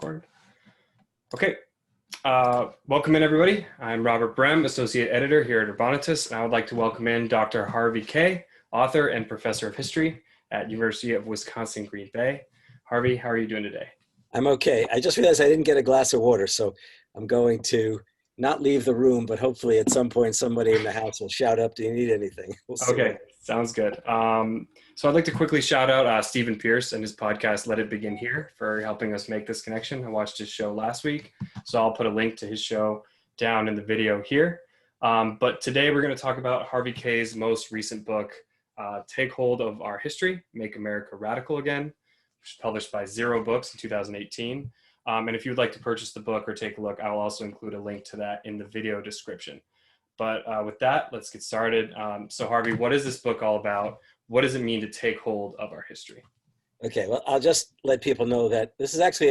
Record. Okay, welcome in everybody. I'm Robert Brehm, Associate Editor here at Urbanitus, and I would like to welcome in Dr. Harvey J, author and professor of history at University of Wisconsin-Green Bay. Harvey, how are you doing today? I'm okay. I just realized I didn't get a glass of water, so I'm going to not leave the room, but hopefully at some point somebody in the house will shout up, do you need anything? We'll see. Okay, sounds good. So I'd like to quickly shout out Stephen Pierce and his podcast, Let It Begin Here, for helping us make this connection. I watched his show last week, so I'll put a link to his show down in the video here. But today we're going to talk about Harvey K's most recent book, Take Hold of Our History, Make America Radical Again, which was published by Zero Books in 2018. And if you'd like to purchase the book or take a look, I'll also include a link to that in the video description. But with that, let's get started. So Harvey, what is this book all about? What does it mean to take hold of our history? Okay, well, I'll just let people know that this is actually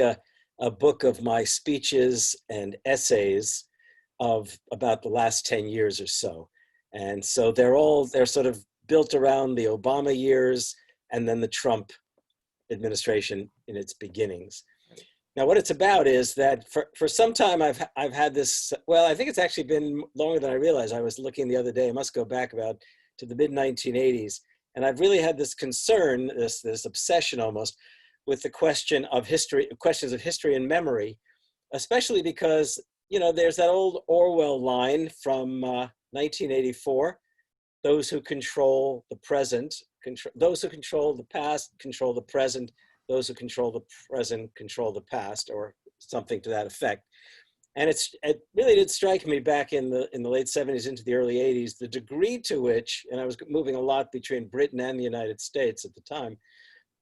a book of my speeches and essays of about the last 10 years or so. And so they're sort of built around the Obama years and then the Trump administration in its beginnings. Now, what it's about is that for some time I've had this, well, I think it's actually been longer than I realized. I was looking the other day, I must go back about to the mid-1980s, and I've really had this concern, this obsession almost, with the question of history, questions of history and memory, especially because, you know, there's that old Orwell line from 1984, those who control the present, those who control the past, control the present, those who control the present control the past, or something to that effect. And it really did strike me back in the late 70s into the early 80s, the degree to which, and I was moving a lot between Britain and the United States at the time, it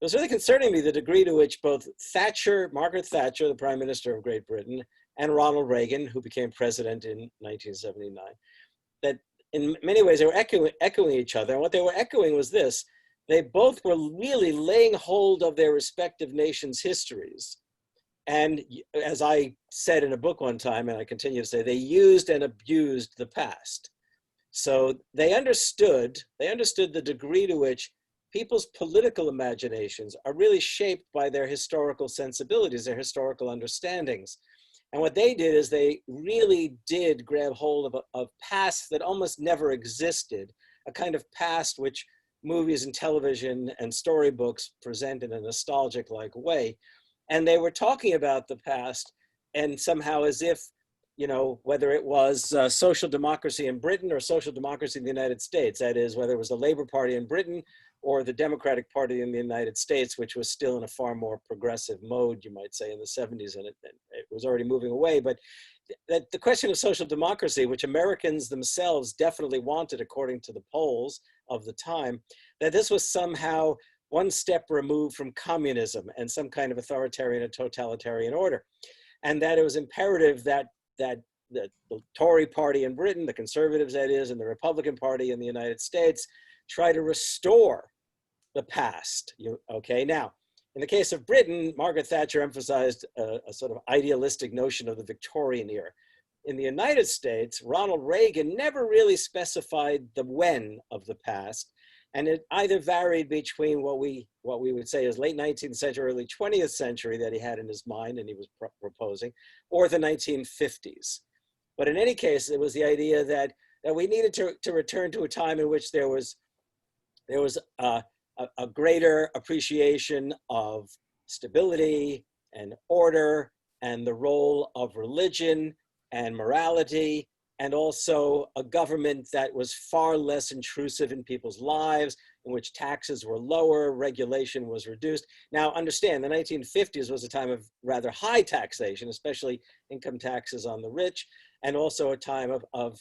was really concerning me the degree to which both Margaret Thatcher, the Prime Minister of Great Britain, and Ronald Reagan, who became president in 1979, that in many ways they were echoing each other. And what they were echoing was this: they both were really laying hold of their respective nations' histories. And as I said in a book one time, and I continue to say, they used and abused the past. So they understood the degree to which people's political imaginations are really shaped by their historical sensibilities, their historical understandings. And what they did is they really did grab hold of past that almost never existed, a kind of past which movies and television and storybooks present in a nostalgic-like way. And they were talking about the past, and somehow as if, you know, whether it was social democracy in Britain or social democracy in the United States, that is, whether it was the Labour Party in Britain or the Democratic Party in the United States, which was still in a far more progressive mode, you might say, in the 70s, and it was already moving away. But that the question of social democracy, which Americans themselves definitely wanted, according to the polls of the time, that this was somehow one step removed from communism and some kind of authoritarian and totalitarian order. And that it was imperative that the Tory party in Britain, the conservatives that is, and the Republican Party in the United States try to restore the past. Okay, now, in the case of Britain, Margaret Thatcher emphasized a sort of idealistic notion of the Victorian era. In the United States, Ronald Reagan never really specified the when of the past, and it either varied between what we would say is late 19th century, early 20th century that he had in his mind and he was proposing, or the 1950s. But in any case, it was the idea that we needed to return to a time in which there was a greater appreciation of stability and order and the role of religion and morality, and also a government that was far less intrusive in people's lives, in which taxes were lower, regulation was reduced. Now, understand, the 1950s was a time of rather high taxation, especially income taxes on the rich, and also a time of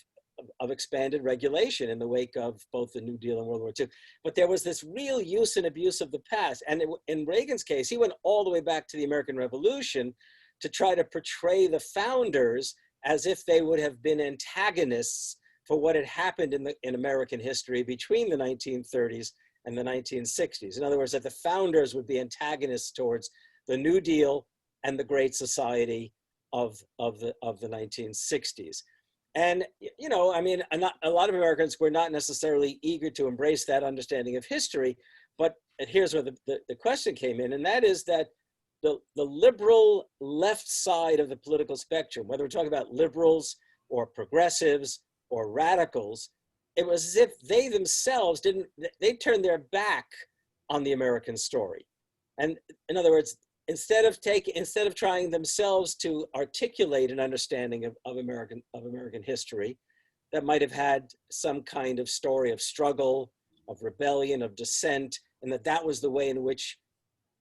expanded regulation in the wake of both the New Deal and World War II. But there was this real use and abuse of the past. And in Reagan's case, he went all the way back to the American Revolution to try to portray the founders as if they would have been antagonists for what had happened in American history between the 1930s and the 1960s. In other words, that the founders would be antagonists towards the New Deal and the Great Society of the 1960s. And, you know, I mean, a lot of Americans were not necessarily eager to embrace that understanding of history, but here's where the question came in, and that is that the liberal left side of the political spectrum, whether we're talking about liberals or progressives or radicals, it was as if they themselves they turned their back on the American story. And in other words, instead of trying themselves to articulate an understanding of American history that might have had some kind of story of struggle, of rebellion, of dissent, and that was the way in which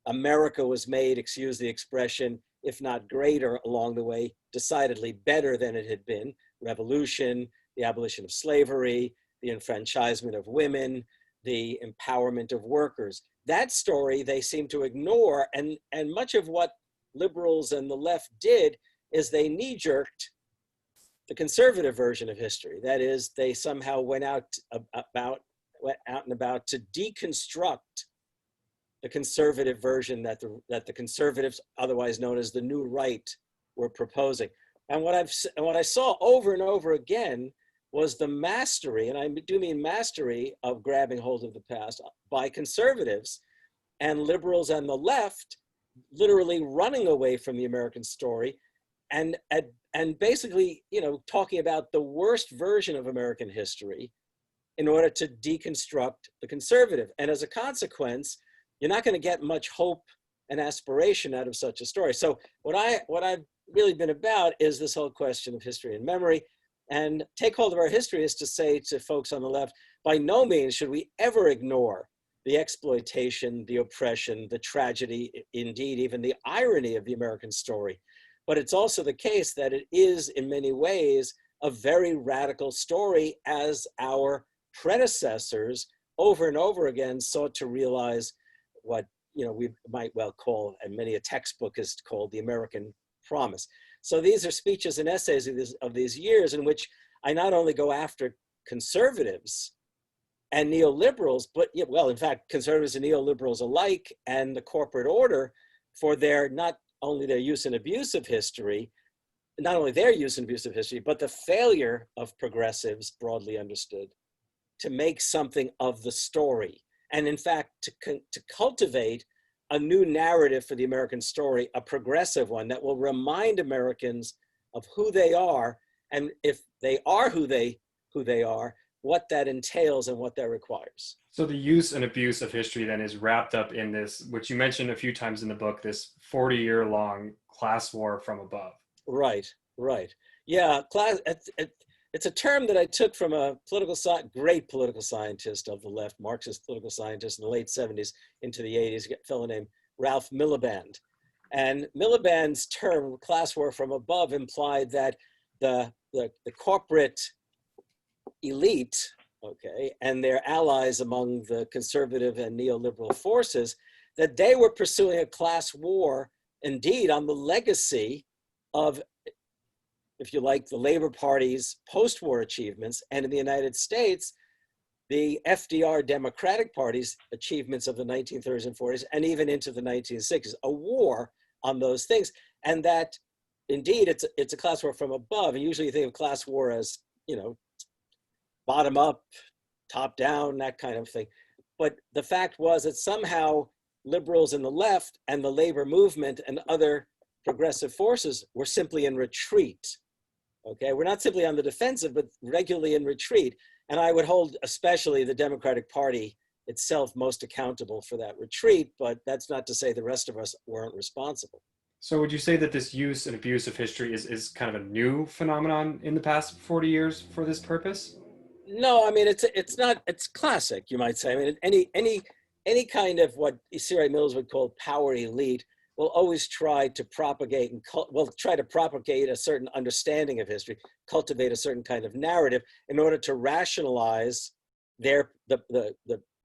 America was made, excuse the expression, if not greater along the way, decidedly better than it had been. Revolution, the abolition of slavery, the enfranchisement of women, the empowerment of workers. That story they seem to ignore, and much of what liberals and the left did is they knee-jerked the conservative version of history. That is, they somehow went out and about to deconstruct the conservative version that the conservatives, otherwise known as the New Right, were proposing. And what I saw over and over again was the mastery, and I do mean mastery, of grabbing hold of the past by conservatives and liberals and the left, literally running away from the American story, and basically, talking about the worst version of American history in order to deconstruct the conservative. And as a consequence, you're not going to get much hope and aspiration out of such a story. So what I've really been about is this whole question of history and memory. And take hold of our history is to say to folks on the left, by no means should we ever ignore the exploitation, the oppression, the tragedy, indeed even the irony of the American story. But it's also the case that it is in many ways a very radical story, as our predecessors over and over again sought to realize what we might well call, and many a textbook is called, the American promise. So these are speeches and essays of these years in which I not only go after conservatives and neoliberals, but in fact, conservatives and neoliberals alike, and the corporate order for not only their use and abuse of history, not only their use and abuse of history, but the failure of progressives, broadly understood, to make something of the story. And in fact, to cultivate a new narrative for the American story, a progressive one that will remind Americans of who they are, and if they are who they are, what that entails and what that requires. So the use and abuse of history then is wrapped up in this, which you mentioned a few times in the book, this 40-year-long class war from above. Right. Yeah, it's a term that I took from a great political scientist of the left, Marxist political scientist in the late 70s into the 80s, a fellow named Ralph Miliband. And Miliband's term, class war from above, implied that the corporate elite, and their allies among the conservative and neoliberal forces, that they were pursuing a class war, indeed, on the legacy of, if you like, the Labor Party's post-war achievements, and in the United States, the FDR Democratic Party's achievements of the 1930s and 40s, and even into the 1960s, a war on those things. And that, indeed, it's a class war from above. And usually you think of class war as, bottom up, top down, that kind of thing. But the fact was that somehow liberals in the left and the labor movement and other progressive forces were simply in retreat. We're not simply on the defensive, but regularly in retreat. And I would hold especially the Democratic Party itself most accountable for that retreat, but that's not to say the rest of us weren't responsible. So would you say that this use and abuse of history is kind of a new phenomenon in the past 40 years for this purpose? No, I mean, it's classic, you might say. I mean, any kind of what C.R. Mills would call power elite will always try to propagate a certain understanding of history, cultivate a certain kind of narrative in order to rationalize the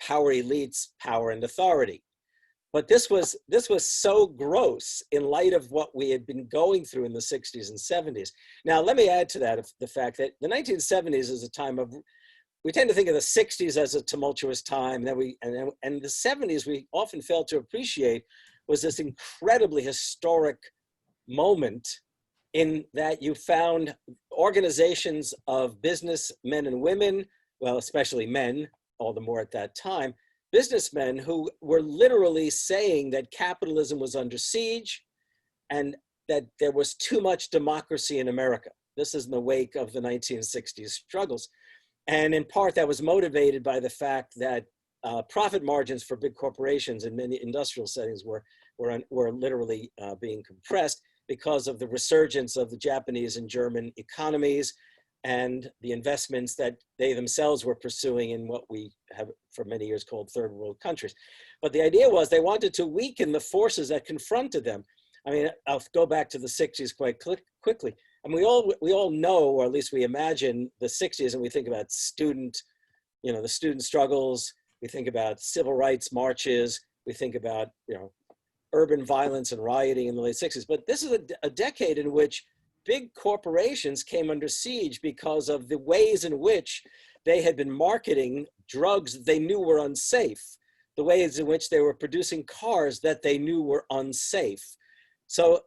power elite's power and authority. But this was so gross in light of what we had been going through in the 60s and 70s. Now, let me add to that the fact that the 1970s is a time of, we tend to think of the 60s as a tumultuous time, and the 70s we often fail to appreciate was this incredibly historic moment in that you found organizations of business men and women, well, especially men, all the more at that time, businessmen who were literally saying that capitalism was under siege and that there was too much democracy in America. This is in the wake of the 1960s struggles. And in part, that was motivated by the fact that profit margins for big corporations in many industrial settings were literally being compressed because of the resurgence of the Japanese and German economies and the investments that they themselves were pursuing in what we have for many years called third world countries. But the idea was they wanted to weaken the forces that confronted them. I mean, I'll go back to the 60s quite quickly. And we all know, or at least we imagine the 60s, and we think about the student struggles, we think about civil rights marches, we think about, urban violence and rioting in the late 60s. But this is a decade in which big corporations came under siege because of the ways in which they had been marketing drugs they knew were unsafe, the ways in which they were producing cars that they knew were unsafe. So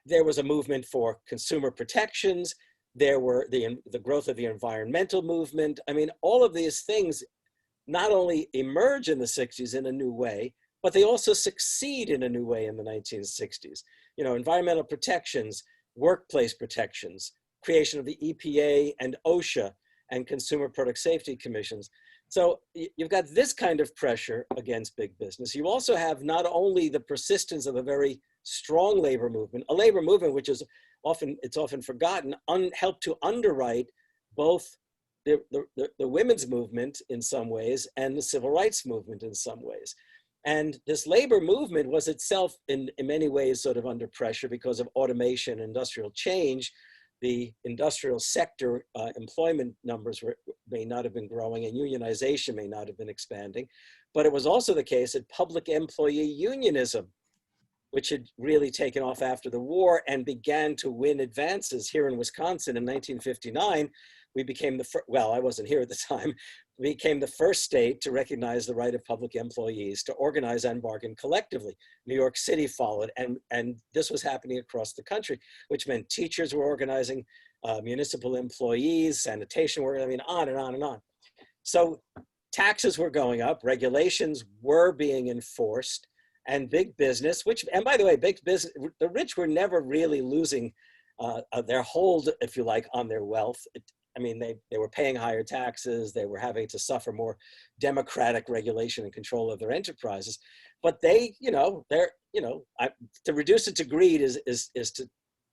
there was a movement for consumer protections. There were the growth of the environmental movement. I mean, all of these things not only emerge in the 60s in a new way, but they also succeed in a new way in the 1960s. Environmental protections, workplace protections, creation of the EPA and OSHA and consumer product safety commissions. So you've got this kind of pressure against big business. You also have not only the persistence of a very strong labor movement, a labor movement which is often forgotten, helped to underwrite both the women's movement in some ways and the civil rights movement in some ways. And this labor movement was itself in many ways sort of under pressure because of automation, industrial change. The industrial sector employment numbers may not have been growing and unionization may not have been expanding. But it was also the case that public employee unionism, which had really taken off after the war and began to win advances here in Wisconsin in 1959, we became the first, well, I wasn't here at the time, we became the first state to recognize the right of public employees to organize and bargain collectively. New York City followed, and this was happening across the country, which meant teachers were organizing, municipal employees, sanitation workers, I mean, on and on and on. So taxes were going up, regulations were being enforced, and big business, and by the way, big business, the rich were never really losing their hold, if you like, on their wealth. They were paying higher taxes, they were having to suffer more democratic regulation and control of their enterprises. But to reduce it to greed is to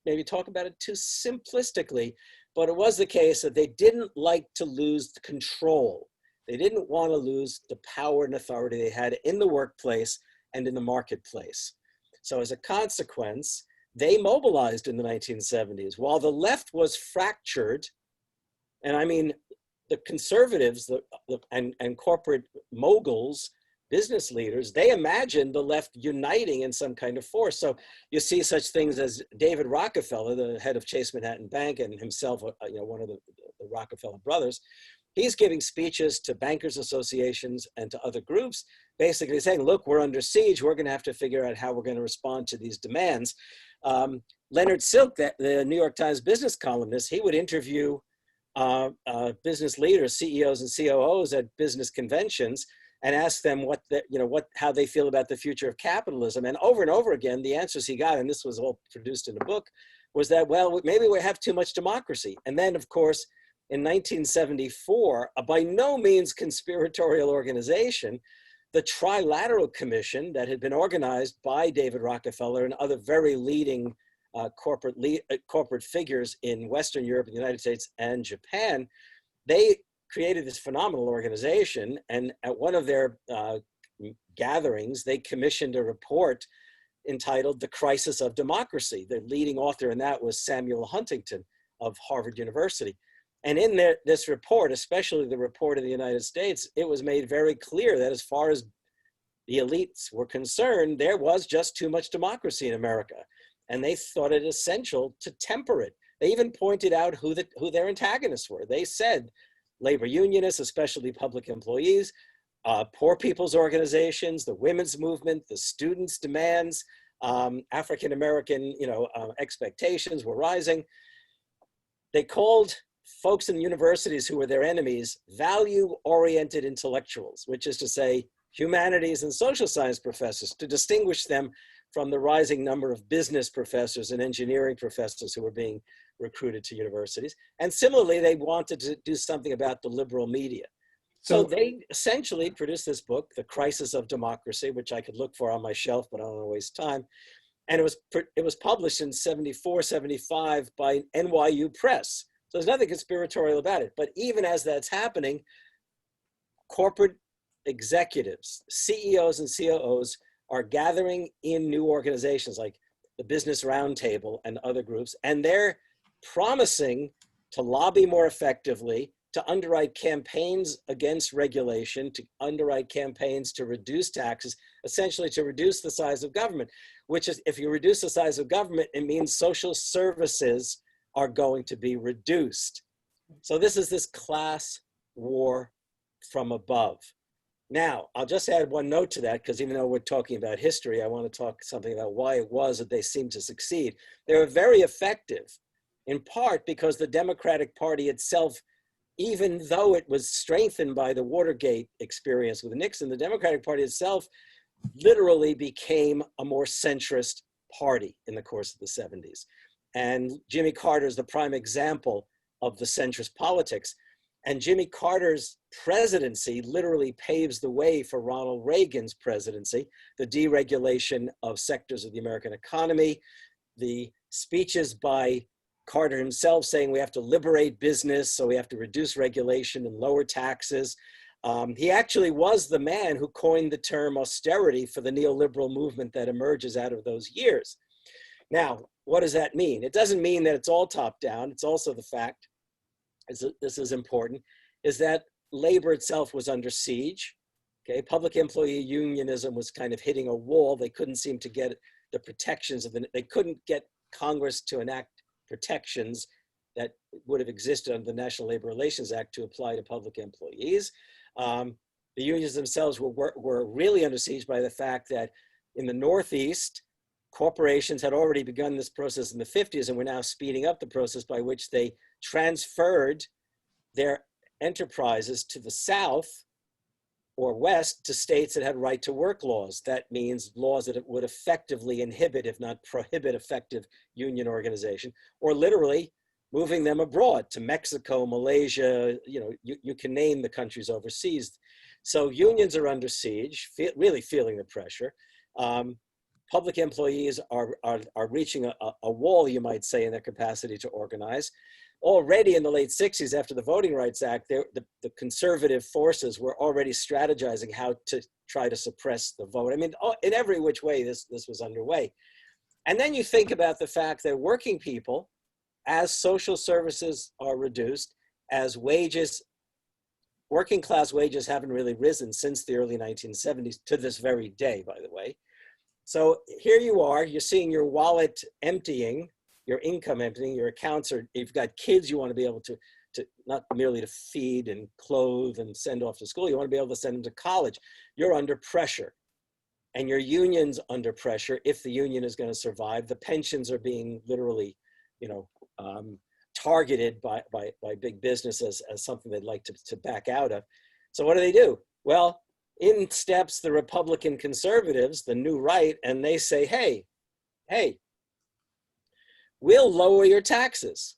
maybe talk about it too simplistically, but it was the case that they didn't like to lose the control. They didn't want to lose the power and authority they had in the workplace and in the marketplace. So as a consequence, they mobilized in the 1970s. While the left was fractured, and I mean, the conservatives and corporate moguls, business leaders, they imagined the left uniting in some kind of force. So you see such things as David Rockefeller, the head of Chase Manhattan Bank, and himself, one of the Rockefeller brothers. He's giving speeches to bankers associations and to other groups, basically saying, look, we're under siege. We're going to have to figure out how we're going to respond to these demands. Leonard Silk, the New York Times business columnist, he would interview business leaders, CEOs and COOs at business conventions and ask them how they feel about the future of capitalism. And over again, the answers he got, and this was all produced in a book, was that, well, maybe we have too much democracy. And then, of course, in 1974, a by no means conspiratorial organization, the Trilateral Commission that had been organized by David Rockefeller and other very leading corporate figures in Western Europe, the United States, and Japan, they created this phenomenal organization. And at one of their gatherings, they commissioned a report entitled The Crisis of Democracy. The leading author in that was Samuel Huntington of Harvard University. And in this report, especially the report of the United States, it was made very clear that as far as the elites were concerned, there was just too much democracy in America. And they thought it essential to temper it. They even pointed out who their antagonists were. They said labor unionists, especially public employees, poor people's organizations, the women's movement, the students' demands, African-American expectations were rising. They called folks in universities who were their enemies value-oriented intellectuals, which is to say humanities and social science professors to distinguish them from the rising number of business professors and engineering professors who were being recruited to universities. And similarly, they wanted to do something about the liberal media. So they essentially produced this book, The Crisis of Democracy, which I could look for on my shelf, but I don't want to waste time. And it was published in 74, 75 by NYU Press. So there's nothing conspiratorial about it. But even as that's happening, corporate executives, CEOs and COOs are gathering in new organizations like the Business Roundtable and other groups, and they're promising to lobby more effectively, to underwrite campaigns against regulation, to underwrite campaigns to reduce taxes, essentially to reduce the size of government, which is, if you reduce the size of government, it means social services are going to be reduced. So this is this class war from above. Now, I'll just add one note to that, because even though we're talking about history, I want to talk something about why it was that they seemed to succeed. They were very effective, in part because the Democratic Party itself, even though it was strengthened by the Watergate experience with Nixon, the Democratic Party itself literally became a more centrist party in the course of the 70s. And Jimmy Carter is the prime example of the centrist politics. And Jimmy Carter's presidency literally paves the way for Ronald Reagan's presidency, the deregulation of sectors of the American economy, the speeches by Carter himself saying we have to liberate business, so we have to reduce regulation and lower taxes. He actually was the man who coined the term austerity for the neoliberal movement that emerges out of those years. Now, what does that mean? It doesn't mean that it's all top down. It's also the fact, this is important, is that labor itself was under siege. Okay, public employee unionism was kind of hitting a wall. They couldn't seem to get the protections of they couldn't get Congress to enact protections that would have existed under the National Labor Relations Act to apply to public employees. The unions themselves were really under siege by the fact that in the Northeast, corporations had already begun this process in the 50s and were now speeding up the process by which they transferred their enterprises to the South or West to states that had right to work laws. That means laws that would effectively inhibit, if not prohibit, effective union organization, or literally moving them abroad to Mexico, Malaysia, you can name the countries overseas. So unions are under siege, really feeling the pressure. Public employees are reaching a wall, you might say, in their capacity to organize. Already in the late 60s, after the Voting Rights Act, the conservative forces were already strategizing how to try to suppress the vote. I mean, in every which way, this was underway. And then you think about the fact that working people, as social services are reduced, as wages, working class wages haven't really risen since the early 1970s to this very day, by the way. So here you are, you're seeing your wallet emptying, your income emptying, your accounts are, you've got kids you want to be able to not merely to feed and clothe and send off to school, you want to be able to send them to college. You're under pressure, and your union's under pressure if the union is going to survive. The pensions are being literally, targeted by big business as something they'd like to back out of. So what do? Well, in steps the Republican conservatives, the new right, and they say, hey, we'll lower your taxes.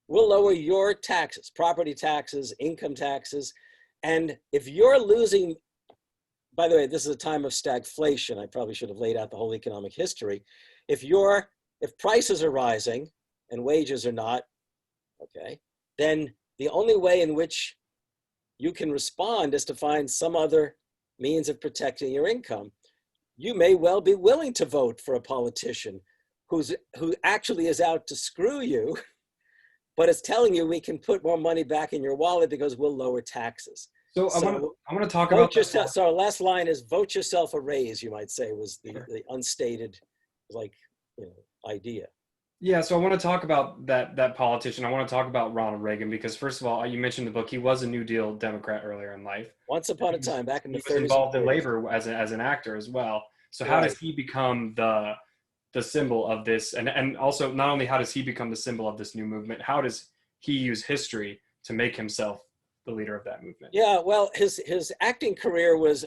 We'll lower your taxes, property taxes, income taxes. And if you're losing, by the way, this is a time of stagflation. I probably should have laid out the whole economic history. If prices are rising and wages are not, okay, then the only way in which you can respond is to find some other means of protecting your income. You may well be willing to vote for a politician who actually is out to screw you, but is telling you we can put more money back in your wallet because we'll lower taxes. So I want to talk about yourself. So our last line is vote yourself a raise, you might say, was the unstated idea. Yeah, so I want to talk about that politician. I want to talk about Ronald Reagan because, first of all, you mentioned the book. He was a New Deal Democrat earlier in life. Once upon a time, back in the 30s. He was involved in labor as an actor as well. So how does he become the symbol of this? And also, not only how does he become the symbol of this new movement, how does he use history to make himself the leader of that movement. Yeah, well, his acting career was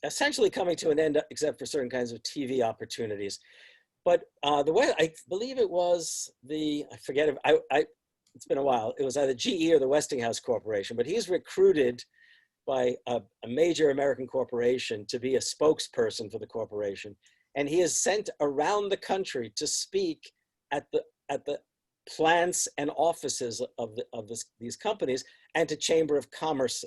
essentially coming to an end, except for certain kinds of TV opportunities. But the way I believe it was I forget it, it's been a while. It was either GE or the Westinghouse Corporation, but he's recruited by a major American corporation to be a spokesperson for the corporation. And he is sent around the country to speak at the plants and offices of these companies and to Chamber of Commerce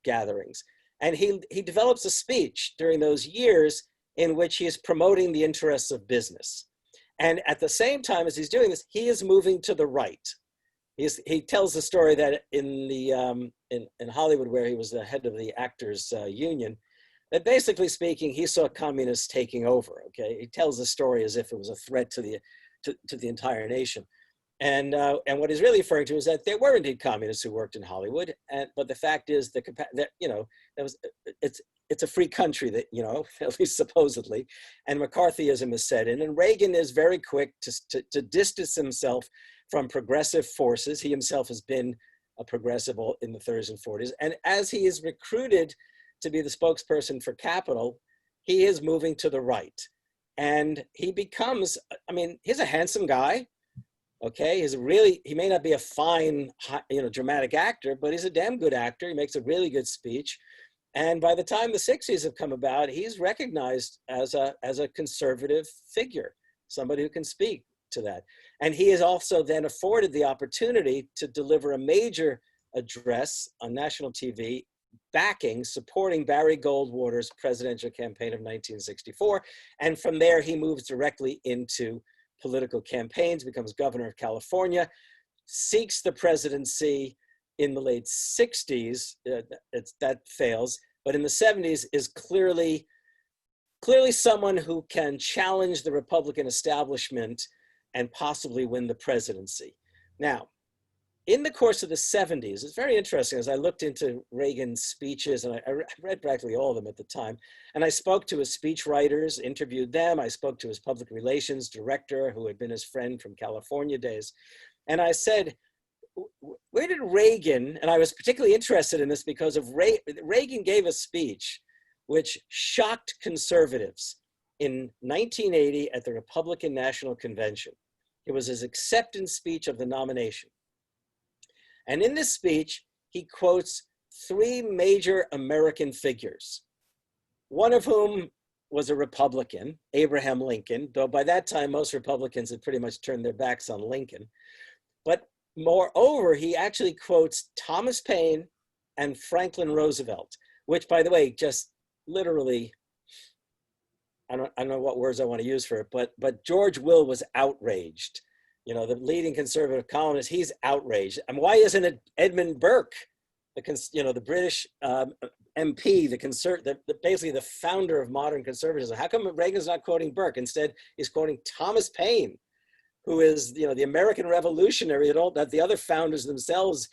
gatherings. And he develops a speech during those years in which he is promoting the interests of business. And at the same time as he's doing this, he is moving to the right. He tells the story that in Hollywood, where he was the head of the actors union, that basically speaking, he saw communists taking over. Okay, he tells the story as if it was a threat to the entire nation. And what he's really referring to is that there were indeed communists who worked in Hollywood, but the fact is that it's a free country, that, at least supposedly, and McCarthyism is set in, and Reagan is very quick to distance himself from progressive forces. He himself has been a progressive in the 30s and 40s, and as he is recruited to be the spokesperson for Capital, he is moving to the right, and he becomes, he's a handsome guy. Okay, he may not be a fine, dramatic actor, but he's a damn good actor. He makes a really good speech. And by the time the 60s have come about, he's recognized as a conservative figure, somebody who can speak to that. And he is also then afforded the opportunity to deliver a major address on national TV, supporting Barry Goldwater's presidential campaign of 1964. And from there, he moves directly into political campaigns, becomes governor of California, seeks the presidency in the late 60s. That fails, but in the 70s is clearly someone who can challenge the Republican establishment and possibly win the presidency. Now, in the course of the 70s, it's very interesting, as I looked into Reagan's speeches, and I read practically all of them at the time, and I spoke to his speech writers, interviewed them. I spoke to his public relations director, who had been his friend from California days. And I said, where did Reagan, and I was particularly interested in this because of Reagan gave a speech which shocked conservatives in 1980 at the Republican National Convention. It was his acceptance speech of the nomination. And in this speech, he quotes three major American figures, one of whom was a Republican, Abraham Lincoln, though by that time, most Republicans had pretty much turned their backs on Lincoln. But moreover, he actually quotes Thomas Paine and Franklin Roosevelt, which, by the way, just literally, I don't know what words I want to use for it, but George Will was outraged. The leading conservative columnist, he's outraged. And why isn't it Edmund Burke, the British MP, basically the founder of modern conservatism? How come Reagan's not quoting Burke? Instead, he's quoting Thomas Paine, who is, the American revolutionary that the other founders themselves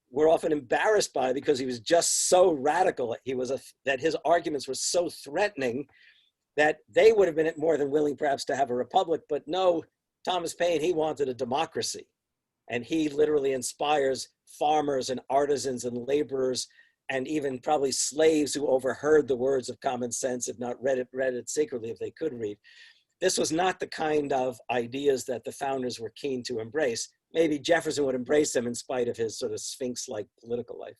were often embarrassed by, because he was just so radical. That his arguments were so threatening that they would have been more than willing perhaps to have a republic, but no, Thomas Paine, he wanted a democracy. And he literally inspires farmers and artisans and laborers and even probably slaves who overheard the words of common sense, if not read it secretly if they could read. This was not the kind of ideas that the founders were keen to embrace. Maybe Jefferson would embrace them in spite of his sort of sphinx-like political life.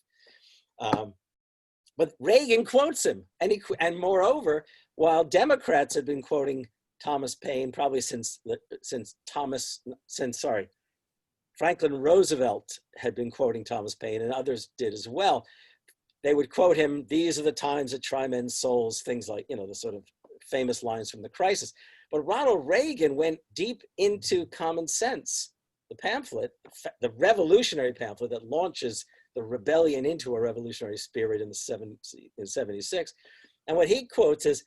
But Reagan quotes him. And moreover, while Democrats had been quoting Thomas Paine probably since Franklin Roosevelt had been quoting Thomas Paine, and others did as well, they would quote him, "These are the times that try men's souls," things like, the sort of famous lines from The Crisis. But Ronald Reagan went deep into Common Sense, the pamphlet, the revolutionary pamphlet that launches the rebellion into a revolutionary spirit in 76. And what he quotes is,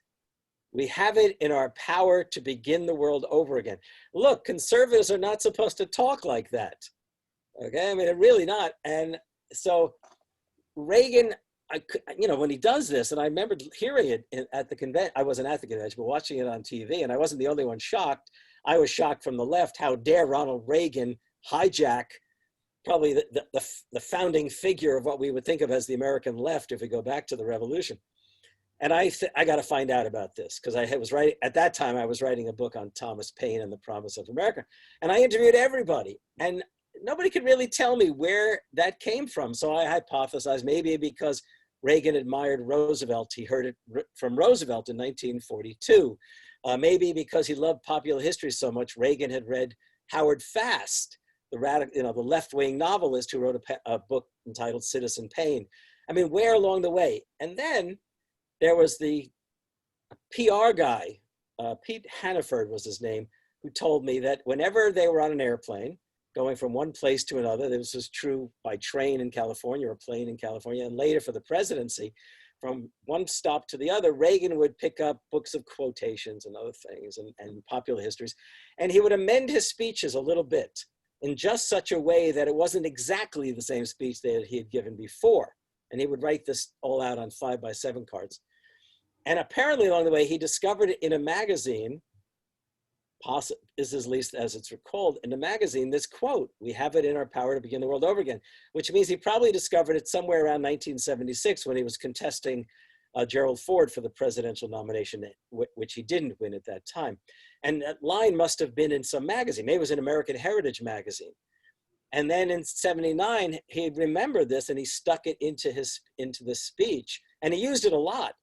"We have it in our power to begin the world over again." Look, conservatives are not supposed to talk like that. Okay, they're really not. And so Reagan, when he does this, and I remember hearing it at the convention, I wasn't at the convention, but watching it on TV, and I wasn't the only one shocked. I was shocked from the left. How dare Ronald Reagan hijack probably the founding figure of what we would think of as the American left if we go back to the revolution. And I got to find out about this because I was writing, at that time, I was writing a book on Thomas Paine and the Promise of America. And I interviewed everybody. And nobody could really tell me where that came from. So I hypothesized maybe because Reagan admired Roosevelt. He heard it from Roosevelt in 1942. Maybe because he loved popular history so much, Reagan had read Howard Fast, the left-wing novelist who wrote a book entitled Citizen Paine. I mean, where along the way? And then there was the PR guy, Pete Hannaford was his name, who told me that whenever they were on an airplane, going from one place to another, this was true by train in California or plane in California, and later for the presidency, from one stop to the other, Reagan would pick up books of quotations and other things and popular histories, and he would amend his speeches a little bit in just such a way that it wasn't exactly the same speech that he had given before. And he would write this all out on 5x7 cards. And apparently along the way, he discovered in a magazine, this is at least as it's recalled, in the magazine, this quote, "We have it in our power to begin the world over again," which means he probably discovered it somewhere around 1976 when he was contesting Gerald Ford for the presidential nomination, which he didn't win at that time. And that line must have been in some magazine. Maybe it was an American Heritage magazine. And then in '79, he remembered this and he stuck it into this speech, and he used it a lot.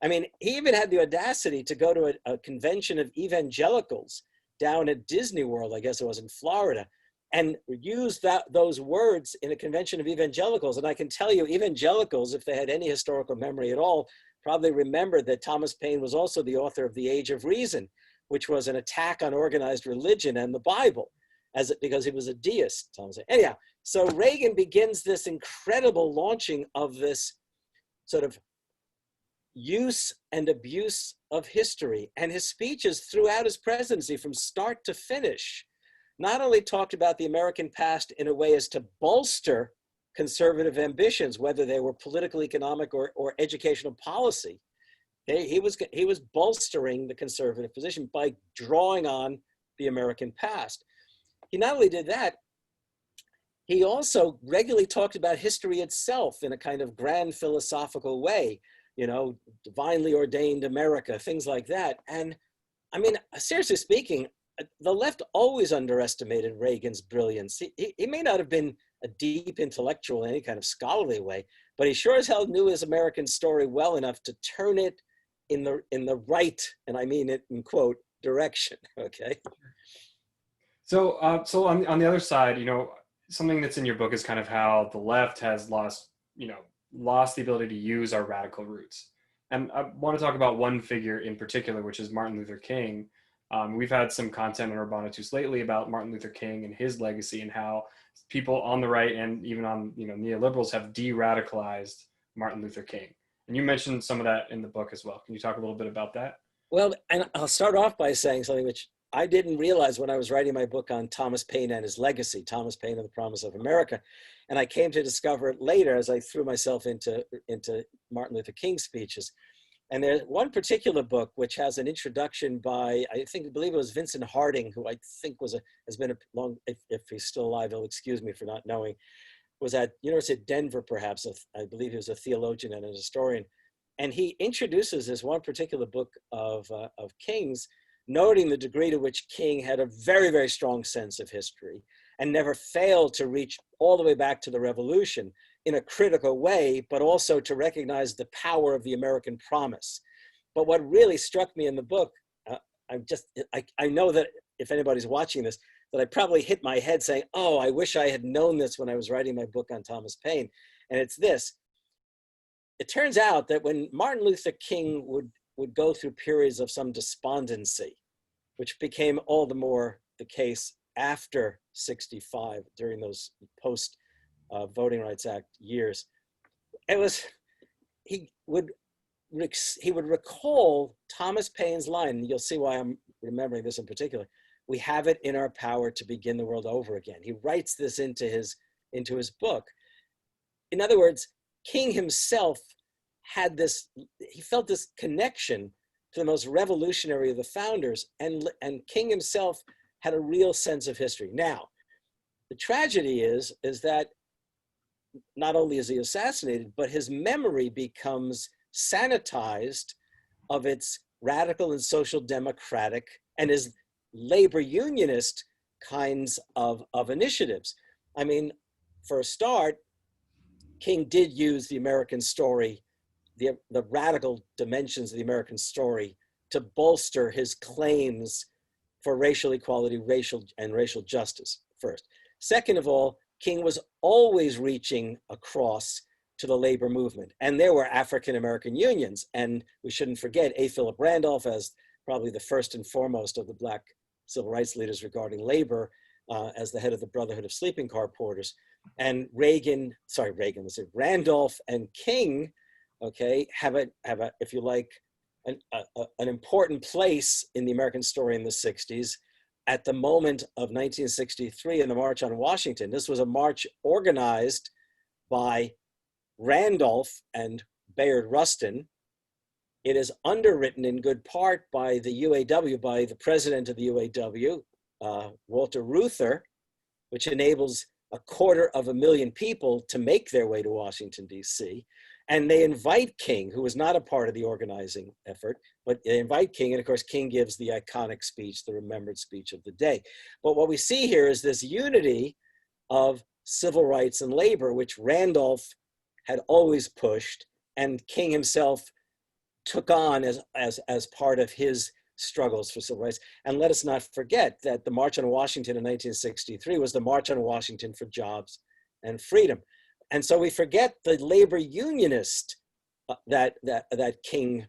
I mean, he even had the audacity to go to a convention of evangelicals down at Disney World, I guess it was in Florida, and use those words in a convention of evangelicals. And I can tell you, evangelicals, if they had any historical memory at all, probably remembered that Thomas Paine was also the author of The Age of Reason, which was an attack on organized religion and the Bible, because he was a deist. Anyhow, so Reagan begins this incredible launching of this sort of use and abuse of history. And his speeches throughout his presidency from start to finish not only talked about the American past in a way as to bolster conservative ambitions, whether they were political, economic, or educational policy. Okay? He was bolstering the conservative position by drawing on the American past. He not only did that, he also regularly talked about history itself in a kind of grand philosophical way, divinely ordained America, things like that. And I mean, seriously speaking, the left always underestimated Reagan's brilliance. He may not have been a deep intellectual in any kind of scholarly way, but he sure as hell knew his American story well enough to turn it in the right, and I mean it in quote, direction, okay? So on the other side, something that's in your book is kind of how the left has lost the ability to use our radical roots. And I want to talk about one figure in particular, which is Martin Luther King. We've had some content on Urbanitus lately about Martin Luther King and his legacy and how people on the right and even on neoliberals have de-radicalized Martin Luther King. And you mentioned some of that in the book as well. Can you talk a little bit about that? Well, and I'll start off by saying something which I didn't realize when I was writing my book on Thomas Paine and his legacy, Thomas Paine and the Promise of America. And I came to discover it later as I threw myself into Martin Luther King's speeches. And there's one particular book which has an introduction by, I believe it was Vincent Harding, who I think has been a long, if he's still alive, he'll excuse me for not knowing, was at University of Denver, perhaps. I believe he was a theologian and a historian. And he introduces this one particular book of King's, noting the degree to which King had a very, very strong sense of history and never failed to reach all the way back to the Revolution in a critical way, but also to recognize the power of the American promise. But what really struck me in the book, I know that if anybody's watching this, that I probably hit my head saying, oh, I wish I had known this when I was writing my book on Thomas Paine. And it's this. It turns out that when Martin Luther King would go through periods of some despondency, which became all the more the case after '65, during those post Voting Rights Act years, he would recall Thomas Paine's line, and you'll see why I'm remembering this in particular. We have it in our power to begin the world over again. He writes this into his book. In other words, King himself he felt this connection to the most revolutionary of the founders, and King himself had a real sense of history. Now, the tragedy is that not only is he assassinated, but his memory becomes sanitized of its radical and social democratic and his labor unionist kinds of initiatives. I mean, for a start, King did use the American story, the radical dimensions of the American story, to bolster his claims for racial equality, racial justice first. Second of all, King was always reaching across to the labor movement. And there were African-American unions. And we shouldn't forget A. Philip Randolph as probably the first and foremost of the Black civil rights leaders regarding labor, as the head of the Brotherhood of Sleeping Car Porters. And Randolph and King, okay, have a, if you like, an important place in the American story in the 60s. At the moment of 1963 in the March on Washington, this was a march organized by Randolph and Bayard Rustin. It is underwritten in good part by the UAW, by the president of the UAW, Walter Reuther, which enables 250,000 people to make their way to Washington, D.C. And they invite King, who was not a part of the organizing effort, but they invite King, and of course, King gives the iconic speech, the remembered speech of the day. But what we see here is this unity of civil rights and labor, which Randolph had always pushed, and King himself took on as part of his struggles for civil rights. And let us not forget that the March on Washington in 1963 was the March on Washington for jobs and freedom. And so we forget the labor unionist that King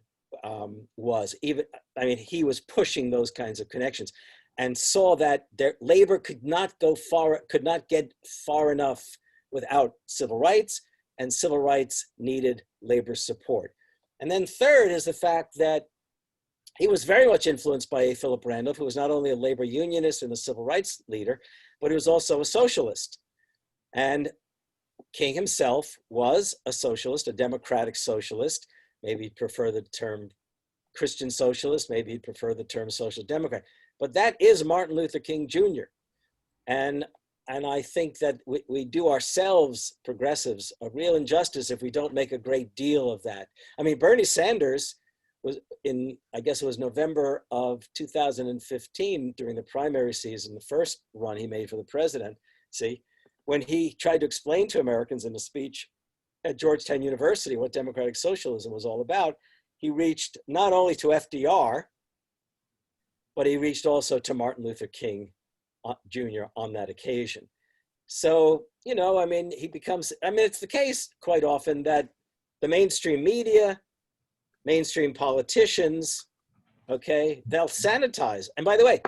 was. Even, I mean, he was pushing those kinds of connections and saw that their labor could not get far enough without civil rights, and civil rights needed labor support. And then third is the fact that he was very much influenced by A. Philip Randolph, who was not only a labor unionist and a civil rights leader, but he was also a socialist. And King himself was a socialist, a democratic socialist. Maybe he'd prefer the term Christian socialist, maybe he'd prefer the term social democrat. But that is Martin Luther King Jr. And I think that we do ourselves, progressives, a real injustice if we don't make a great deal of that. I mean, Bernie Sanders was in, I guess it was November of 2015 during the primary season, the first run he made for the presidency, when he tried to explain to Americans in a speech at Georgetown University what democratic socialism was all about, he reached not only to FDR, but he reached also to Martin Luther King Jr. on that occasion. So, you know, I mean, it's the case quite often that the mainstream media, mainstream politicians, okay, they'll sanitize. And by the way,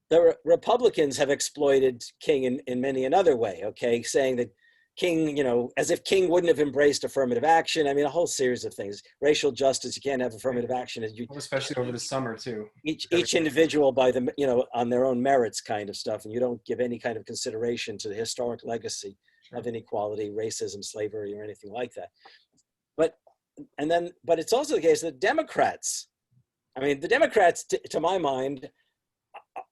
the Republicans have exploited King in many another way, okay, saying that King, you know, as if King wouldn't have embraced affirmative action. I mean, a whole series of things. Racial justice, you can't have affirmative action. Especially over the summer, too. Each individual by the, you know, on their own merits kind of stuff. And you don't give any kind of consideration to the historic legacy of inequality, racism, slavery, or anything like that. But it's also the case that Democrats, I mean, the Democrats, to my mind,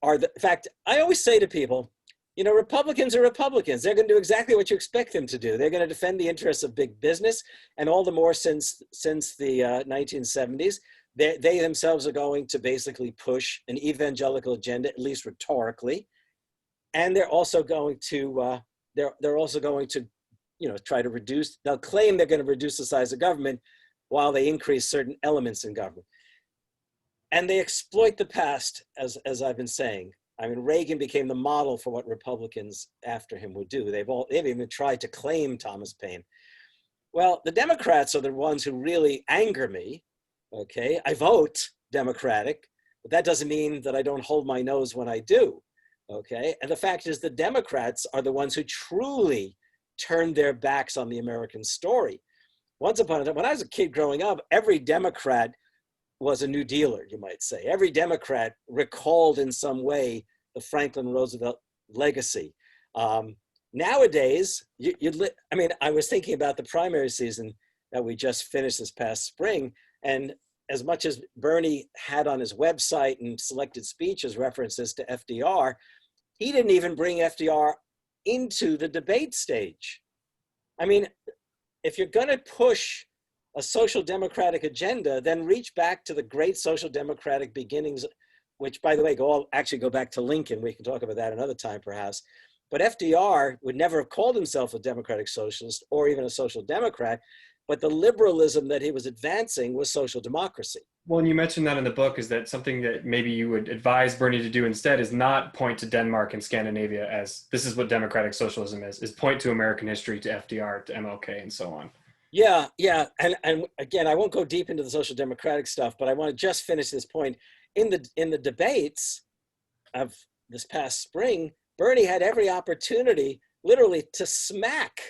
in fact, I always say to people, you know, Republicans are Republicans. They're going to do exactly what you expect them to do. They're going to defend the interests of big business, and all the more since the 1970s, they themselves are going to basically push an evangelical agenda, at least rhetorically, and they're also going to you know, try to reduce. They'll claim they're going to reduce the size of government while they increase certain elements in government, and they exploit the past, as I've been saying. I mean, Reagan became the model for what Republicans after him would do. They've even tried to claim Thomas Paine. Well, the Democrats are the ones who really anger me, okay? I vote Democratic, but that doesn't mean that I don't hold my nose when I do, okay? And the fact is the Democrats are the ones who truly turned their backs on the American story. Once upon a time, when I was a kid growing up, every Democrat was a New Dealer, you might say. Every Democrat recalled in some way the Franklin Roosevelt legacy. Nowadays, I mean, I was thinking about the primary season that we just finished this past spring, and as much as Bernie had on his website and selected speeches references to FDR, he didn't even bring FDR into the debate stage. I mean, if you're going to push a social democratic agenda, then reach back to the great social democratic beginnings, which, by the way, actually go back to Lincoln. We can talk about that another time, perhaps. But FDR would never have called himself a democratic socialist or even a social democrat, but the liberalism that he was advancing was social democracy. Well, and you mentioned that in the book, is that something that maybe you would advise Bernie to do instead is not point to Denmark and Scandinavia as this is what democratic socialism is point to American history, to FDR, to MLK, and so on. Yeah. And again, I won't go deep into the social democratic stuff, but I want to just finish this point. In the debates of this past spring, Bernie had every opportunity literally to smack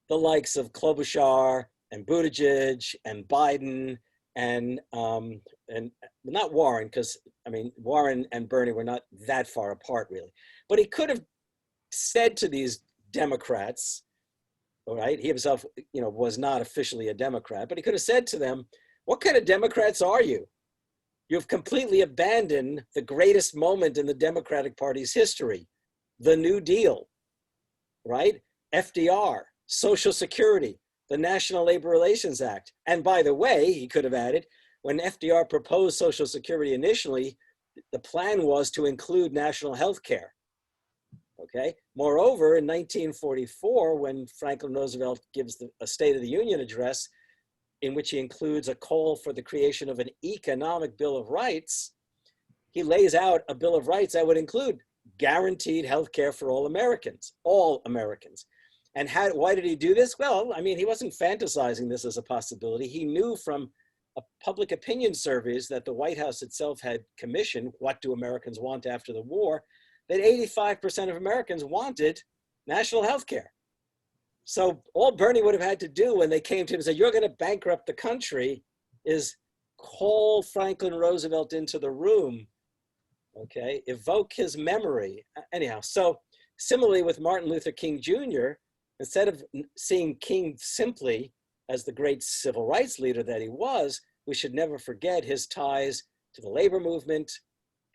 the likes of Klobuchar and Buttigieg and Biden and not Warren, because I mean, Warren and Bernie were not that far apart really. But he could have said to these Democrats, all right, he himself, was not officially a Democrat, but he could have said to them, what kind of Democrats are you? You've completely abandoned the greatest moment in the Democratic Party's history, the New Deal, right? FDR, Social Security, the National Labor Relations Act. And by the way, he could have added, when FDR proposed Social Security initially, the plan was to include national health care. Okay. Moreover, in 1944, when Franklin Roosevelt gives a State of the Union address, in which he includes a call for the creation of an economic Bill of Rights, he lays out a Bill of Rights that would include guaranteed health care for all Americans, all Americans. And why did he do this? Well, I mean, he wasn't fantasizing this as a possibility. He knew from public opinion surveys that the White House itself had commissioned, what do Americans want after the war, that 85% of Americans wanted national health care. So all Bernie would have had to do when they came to him and said, you're going to bankrupt the country, is call Franklin Roosevelt into the room, okay, evoke his memory. Anyhow, so similarly with Martin Luther King Jr., instead of seeing King simply as the great civil rights leader that he was, we should never forget his ties to the labor movement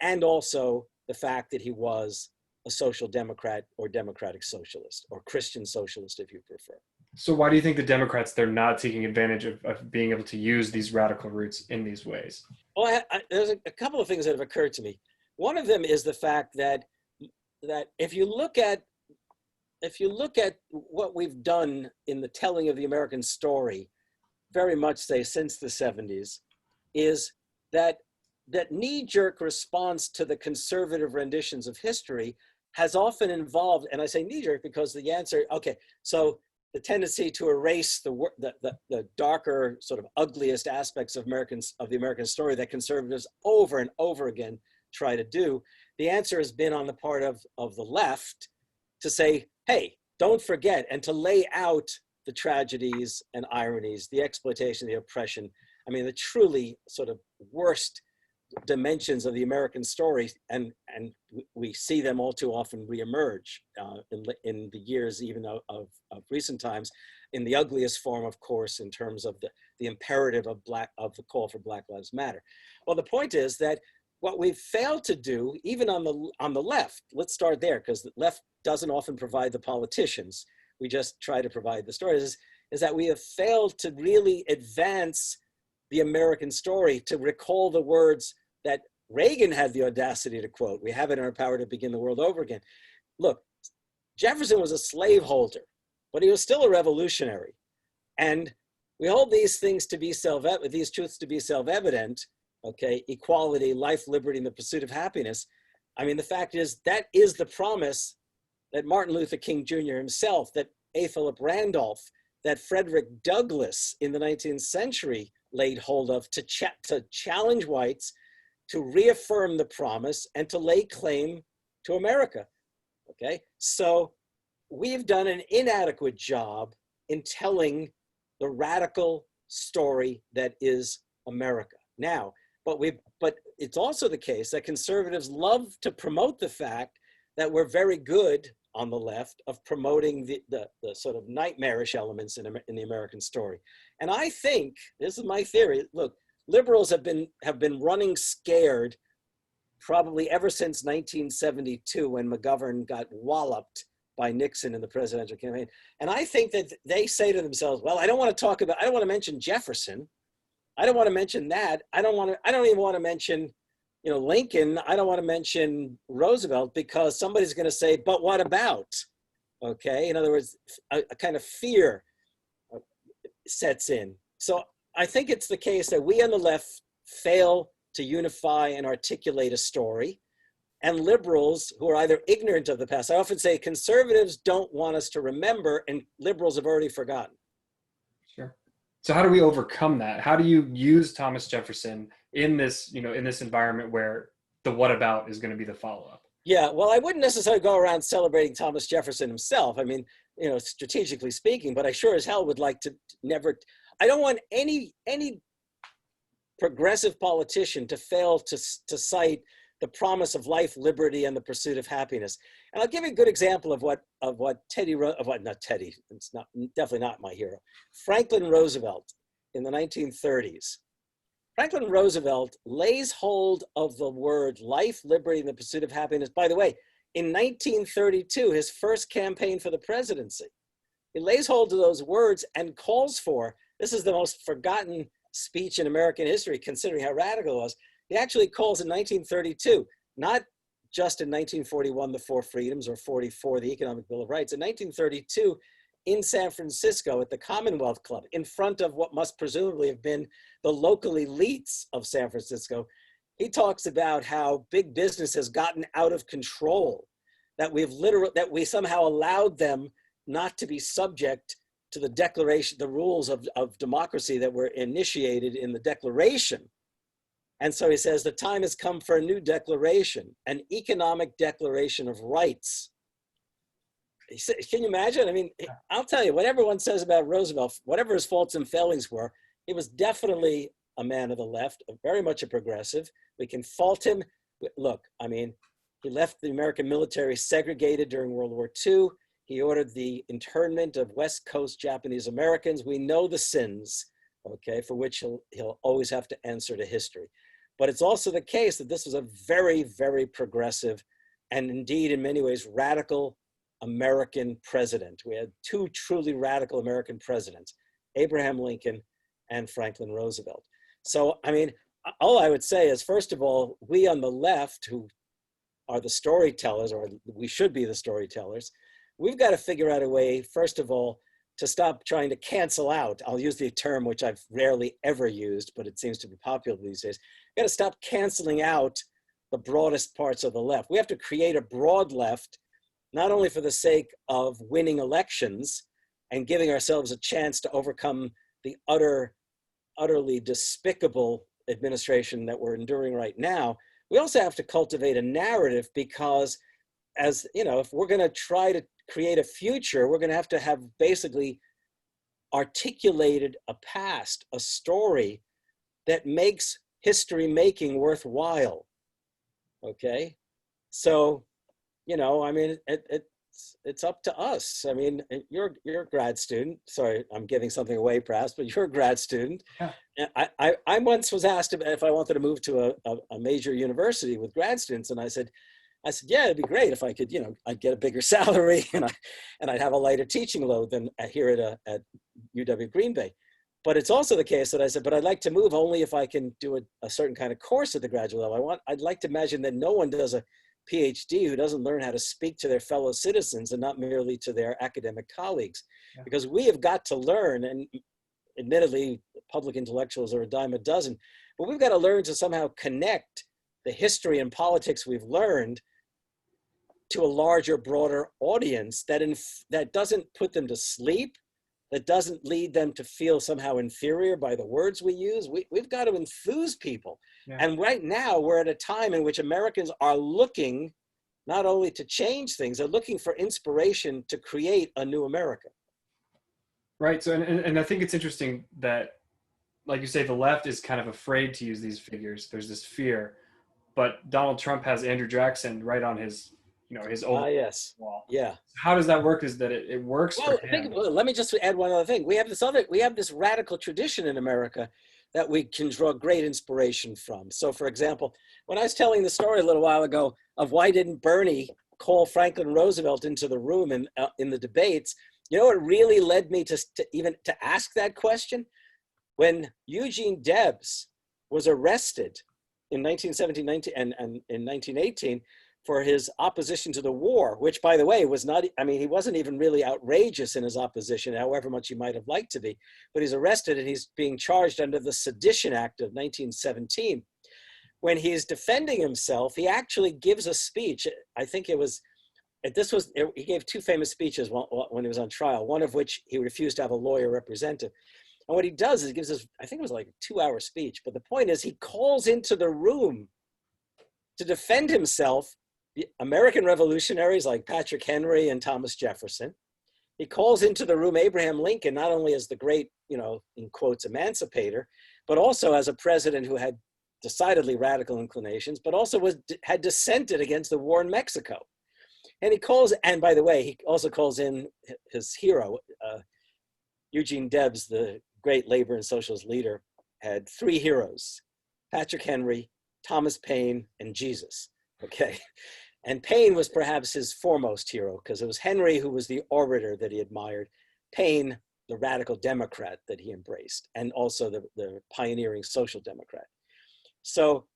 and also the fact that he was a social democrat or democratic socialist or Christian socialist, if you prefer. So why do you think the Democrats, they're not taking advantage of being able to use these radical roots in these ways? Well, there's a couple of things that have occurred to me. One of them is the fact that if you look at what we've done in the telling of the American story, very much say since the 70s, is that knee-jerk response to the conservative renditions of history has often involved, and I say knee-jerk because the answer, okay, so the tendency to erase the darker, sort of ugliest aspects of the American story that conservatives over and over again try to do, the answer has been on the part of the left to say, hey, don't forget, and to lay out the tragedies and ironies, the exploitation, the oppression, I mean, the truly sort of worst dimensions of the American story, and we see them all too often reemerge in the years even of recent times, in the ugliest form, of course, in terms of the imperative of the call for Black Lives Matter. Well, the point is that what we've failed to do, even on the left, let's start there, because the left doesn't often provide the politicians. We just try to provide the stories, is that we have failed to really advance the American story, to recall the words that Reagan had the audacity to quote. We have it in our power to begin the world over again. Look, Jefferson was a slaveholder, but he was still a revolutionary. And we hold these things to be these truths to be self-evident, okay, equality, life, liberty, and the pursuit of happiness. I mean, the fact is that is the promise that Martin Luther King Jr. himself, that A. Philip Randolph, that Frederick Douglass in the 19th century laid hold of to challenge whites, to reaffirm the promise, and to lay claim to America, okay? So we've done an inadequate job in telling the radical story that is America. Now, but it's also the case that conservatives love to promote the fact that we're very good on the left of promoting the sort of nightmarish elements in the American story. And I think, this is my theory, look, liberals have been running scared probably ever since 1972 when McGovern got walloped by Nixon in the presidential campaign. And I think that they say to themselves, well, I don't want to mention Jefferson. I don't want to mention that. I don't even want to mention, Lincoln. I don't want to mention Roosevelt, because somebody's going to say, but what about? Okay. In other words, a kind of fear sets in. So I think it's the case that we on the left fail to unify and articulate a story, and liberals who are either ignorant of the past. I often say conservatives don't want us to remember, and liberals have already forgotten. Sure. So how do we overcome that? How do you use Thomas Jefferson in this, in this environment where the what about is going to be the follow-up? Yeah, well, I wouldn't necessarily go around celebrating Thomas Jefferson himself. I mean, strategically speaking, but I sure as hell would like to I don't want any progressive politician to fail to cite the promise of life, liberty, and the pursuit of happiness. And I'll give you a good example of what it's definitely not my hero. Franklin Roosevelt in the 1930s. Franklin Roosevelt lays hold of the word life, liberty, and the pursuit of happiness. By the way, in 1932, his first campaign for the presidency, he lays hold of those words and calls for, this is the most forgotten speech in American history, considering how radical it was. He actually calls in 1932, not just in 1941, the Four Freedoms, or 44, the Economic Bill of Rights. In 1932, in San Francisco at the Commonwealth Club, in front of what must presumably have been the local elites of San Francisco, he talks about how big business has gotten out of control, that we somehow allowed them not to be subject to the Declaration, the rules of democracy that were initiated in the Declaration. And so he says, the time has come for a new declaration, an economic declaration of rights. Can you imagine? I mean, I'll tell you, what everyone says about Roosevelt, whatever his faults and failings were, he was definitely a man of the left, very much a progressive. We can fault him. Look, I mean, he left the American military segregated during World War II. He ordered the internment of West Coast Japanese Americans. We know the sins, okay, for which he'll always have to answer to history. But it's also the case that this was a very, very progressive and indeed in many ways radical American president. We had two truly radical American presidents, Abraham Lincoln and Franklin Roosevelt. So, I mean, all I would say is, first of all, we on the left, who are the storytellers, or we should be the storytellers, we've got to figure out a way, first of all, to stop trying to cancel out. I'll use the term which I've rarely ever used, but it seems to be popular these days. We've got to stop canceling out the broadest parts of the left. We have to create a broad left, not only for the sake of winning elections and giving ourselves a chance to overcome the utterly despicable administration that we're enduring right now, we also have to cultivate a narrative, because as you know, if we're going to try to create a future, we're going to have basically articulated a past, a story that makes history making worthwhile. Okay, so I mean, it's up to us. I mean, you're a grad student. Sorry, I'm giving something away perhaps, but you're a grad student. Yeah. I once was asked if I wanted to move to a major university with grad students, and I said, yeah, it'd be great if I could, I'd get a bigger salary and I'd have a lighter teaching load than here at UW Green Bay. But it's also the case that I said, but I'd like to move only if I can do a certain kind of course at the graduate level. I'd like to imagine that no one does a PhD who doesn't learn how to speak to their fellow citizens and not merely to their academic colleagues. Yeah. Because we have got to learn, and admittedly, public intellectuals are a dime a dozen, but we've got to learn to somehow connect the history and politics we've learned to a larger, broader audience that doesn't put them to sleep, that doesn't lead them to feel somehow inferior by the words we use. We've got to enthuse people. Yeah. And right now we're at a time in which Americans are looking not only to change things, they're looking for inspiration to create a new America. Right, so and I think it's interesting that, like you say, the left is kind of afraid to use these figures. There's this fear, but Donald Trump has Andrew Jackson right on his his old wall. Yeah. How does that work? Is that it works for him? Let me just add one other thing. We have this radical tradition in America that we can draw great inspiration from. So, for example, when I was telling the story a little while ago of why didn't Bernie call Franklin Roosevelt into the room in the debates. You know what really led me to even to ask that question? When Eugene Debs was arrested in 1917 and in 1918 for his opposition to the war, which, by the way, was not, I mean, he wasn't even really outrageous in his opposition, however much he might have liked to be, but he's arrested and he's being charged under the Sedition Act of 1917. When he's defending himself, he actually gives a speech. I think he gave two famous speeches when he was on trial, one of which he refused to have a lawyer represent him. And what he does is he gives us, I think it was like a 2-hour speech, but the point is he calls into the room to defend himself the American revolutionaries like Patrick Henry and Thomas Jefferson. He calls into the room Abraham Lincoln, not only as the great, in quotes, emancipator, but also as a president who had decidedly radical inclinations, but also had dissented against the war in Mexico. And and by the way, he also calls in his hero, Eugene Debs, the great labor and socialist leader, had 3 heroes: Patrick Henry, Thomas Paine, and Jesus. Okay. And Paine was perhaps his foremost hero, because it was Henry who was the orator that he admired, Paine, the radical Democrat that he embraced, and also the pioneering social democrat. So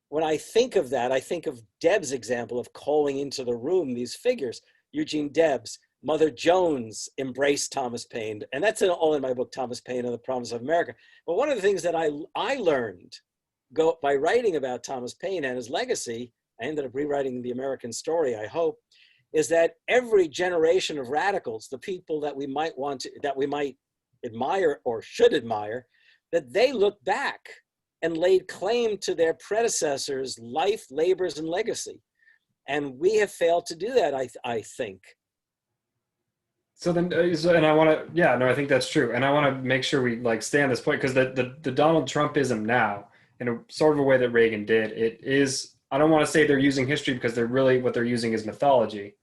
when I think of that, I think of Debs' example of calling into the room these figures. Eugene Debs, Mother Jones embraced Thomas Paine, and that's all in my book, Thomas Paine and the Promise of America. But one of the things that I learned by writing about Thomas Paine and his legacy, I ended up rewriting the American story, I hope, is that every generation of radicals, the people that we might admire or should admire, that they look back and laid claim to their predecessors' life, labors, and legacy. And we have failed to do that, I think. So then, and I want to, yeah, no, I think that's true. And I want to make sure we stay on this point, because the Donald Trumpism now, in a sort of a way that Reagan did, it is, I don't want to say they're using history, because what they're using is mythology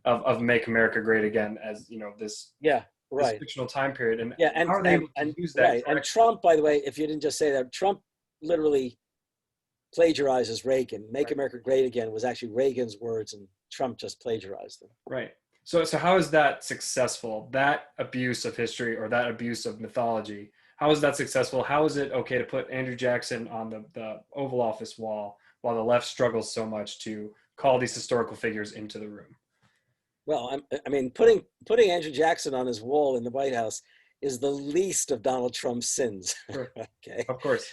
of Make America Great Again, as, this, yeah, right, this fictional time period. And yeah, how are they able to use that? Right. And Trump, by the way, if you didn't just say that, Trump literally plagiarizes Reagan. Make America Great Again was actually Reagan's words, and Trump just plagiarized them. Right. So how is that successful? That abuse of history, or that abuse of mythology, how is that successful? How is it okay to put Andrew Jackson on the Oval Office wall while the left struggles so much to call these historical figures into the room? Well, I mean, putting Andrew Jackson on his wall in the White House is the least of Donald Trump's sins. Sure. Okay. Of course.